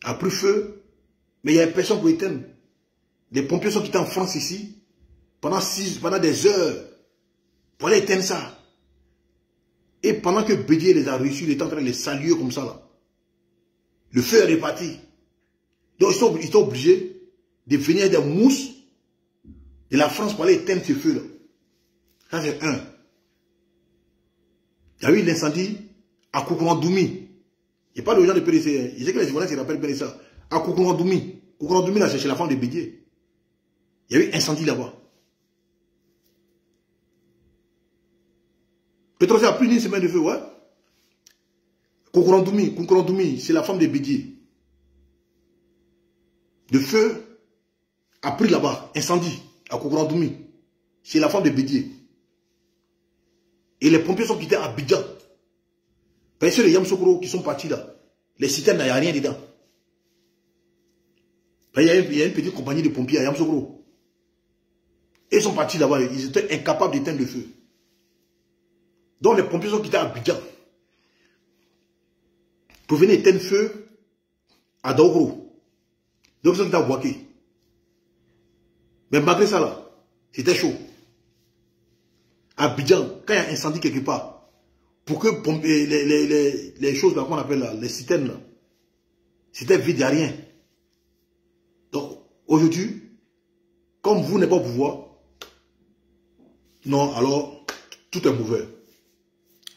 A pris feu, mais il n'y avait personne pour éteindre. Les pompiers sont quittés en France ici, pendant des heures, pour aller éteindre ça. Et pendant que Bédier les a reçus, il est en train de les saluer comme ça, là. Le feu est reparti. Donc ils sont obligés de venir des mousses de la France pour aller éteindre ce feu-là. Ça, c'est un. Il y a eu l'incendie à Koukorandoumi. Il n'y a pas de gens de PDC. Hein. Je sais que les Ivoiriens se rappellent bien de ça. À Koukorandoumi. Koukorandoumi, là, c'est chez la femme de Bédier. Il y a eu incendie là-bas. Petrosi a pris une semaine de feu, ouais. Koukorandoumi, c'est la femme de Bédier. Le feu a pris là-bas, incendie, à Koukorandoumi. C'est la femme de Bédier. Et les pompiers sont quittés à Abidjan. Parce que les Yamsoukro qui sont partis là, les citernes, il n'y a rien dedans. Il y a une petite compagnie de pompiers à Yamsoukro. Ils sont partis là-bas, ils étaient incapables d'éteindre le feu. Donc les pompiers sont quittés à Abidjan. Pour venir éteindre le feu à Daougro. Donc ils sont quittés à Bouaké. Mais malgré ça là, c'était chaud. À Abidjan, quand il y a un incendie quelque part, pour que les choses qu'on appelle là, les citernes là, c'était vide, il n'y a rien. Donc aujourd'hui, comme vous n'êtes pas au pouvoir, non, alors tout est mauvais.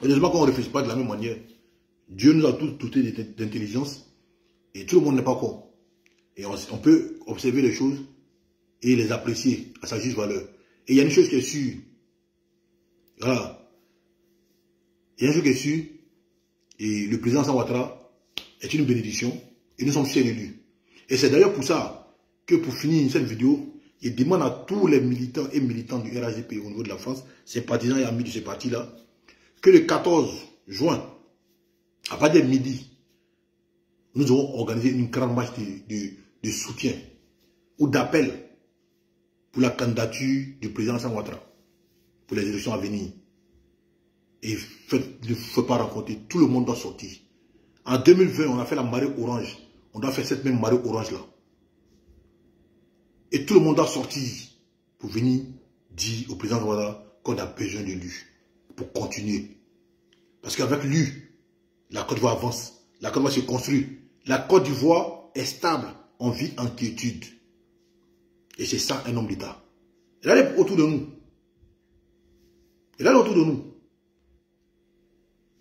Heureusement qu'on ne réfléchit pas de la même manière. Dieu nous a tous dotés d'intelligence et tout le monde n'est pas con. Et on peut observer les choses et les apprécier à sa juste valeur. Et il y a une chose qui est sûre. Voilà. Il y a une chose qui est sûre. Et le président Ouattara est une bénédiction. Et nous sommes fiers de lui. Et c'est d'ailleurs pour ça que pour finir cette vidéo, il demande à tous les militants et militantes du RAGP au niveau de la France, sympathisants et amis de ce parti-là, que le 14 juin, à partir de midi, nous aurons organisé une grande marche de soutien ou d'appel pour la candidature du président Ouattara pour les élections à venir. Et ne faut pas raconter, tout le monde doit sortir. En 2020, on a fait la marée orange. On doit faire cette même marée orange là. Et tout le monde doit sortir pour venir dire au président Ouattara qu'on a besoin de lui pour continuer. Parce qu'avec lui, la Côte d'Ivoire avance, la Côte d'Ivoire se construit. La Côte d'Ivoire est stable, on vit en quiétude. Et c'est ça un homme d'État. Regardez autour de nous. Regardez autour de nous.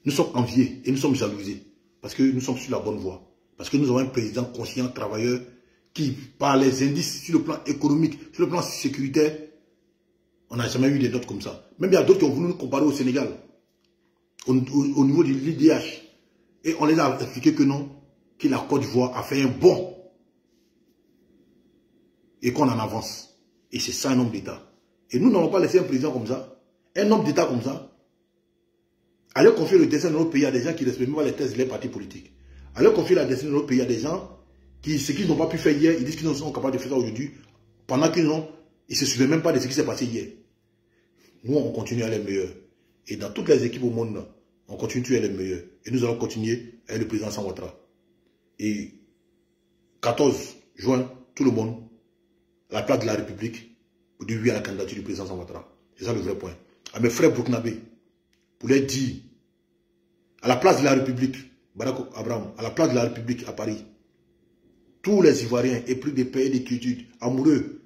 Nous sommes enviés et nous sommes jalousés. Parce que nous sommes sur la bonne voie. Parce que nous avons un président conscient, travailleur, qui, par les indices sur le plan économique, sur le plan sécuritaire, on n'a jamais eu des notes comme ça. Même il y a d'autres qui ont voulu nous comparer au Sénégal, au niveau de l'IDH. Et on les a expliqué que non, que la Côte d'Ivoire a fait un bond. Et qu'on en avance. Et c'est ça un homme d'État. Et nous n'allons pas laisser un président comme ça Un homme d'État comme ça, allez confier le destin de notre pays à des gens qui ne respectent même pas les thèses des partis politiques. Allez confier la destinée de notre pays à des gens qui, ce qu'ils n'ont pas pu faire hier, ils disent qu'ils sont capables de faire ça aujourd'hui, pendant qu'ils ne se souviennent même pas de ce qui s'est passé hier. Nous, on continue à aller meilleurs. Et dans toutes les équipes au monde, on continue à aller meilleurs. Et nous allons continuer avec le président Alassane Ouattara. Et 14 juin, tout le monde, à la place de la République, pour dire oui à la candidature du président Alassane Ouattara. C'est ça le vrai point. À mes frères burkinabés, pour leur dire, à la place de la République, Barack Abraham, à la place de la République à Paris, tous les Ivoiriens épris de paix et de quiétude, amoureux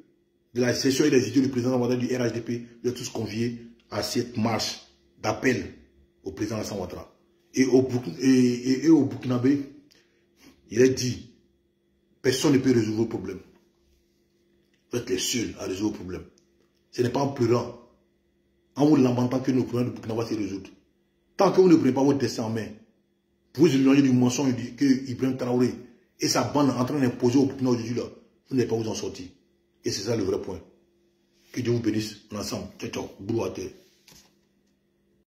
de la session et des idées du président Ouattara du RHDP, de tous conviés à cette marche d'appel au président Alassane Ouattara. Et au Burkinabé, il est dit, personne ne peut résoudre le problème. Vous êtes les seuls à résoudre le problème. Ce n'est pas en pleurant, en vous lamentant que nos problèmes de Burkina va se résoudre. Tant que vous ne prenez pas votre destin en main, vous éloignez du mensonge que Ibrahim Traoré et sa bande en train d'imposer au Burkina aujourd'hui là, vous n'allez pas vous en sortir. Et c'est ça le vrai point. Que Dieu vous bénisse ensemble. Ciao, ciao. Boulou à terre.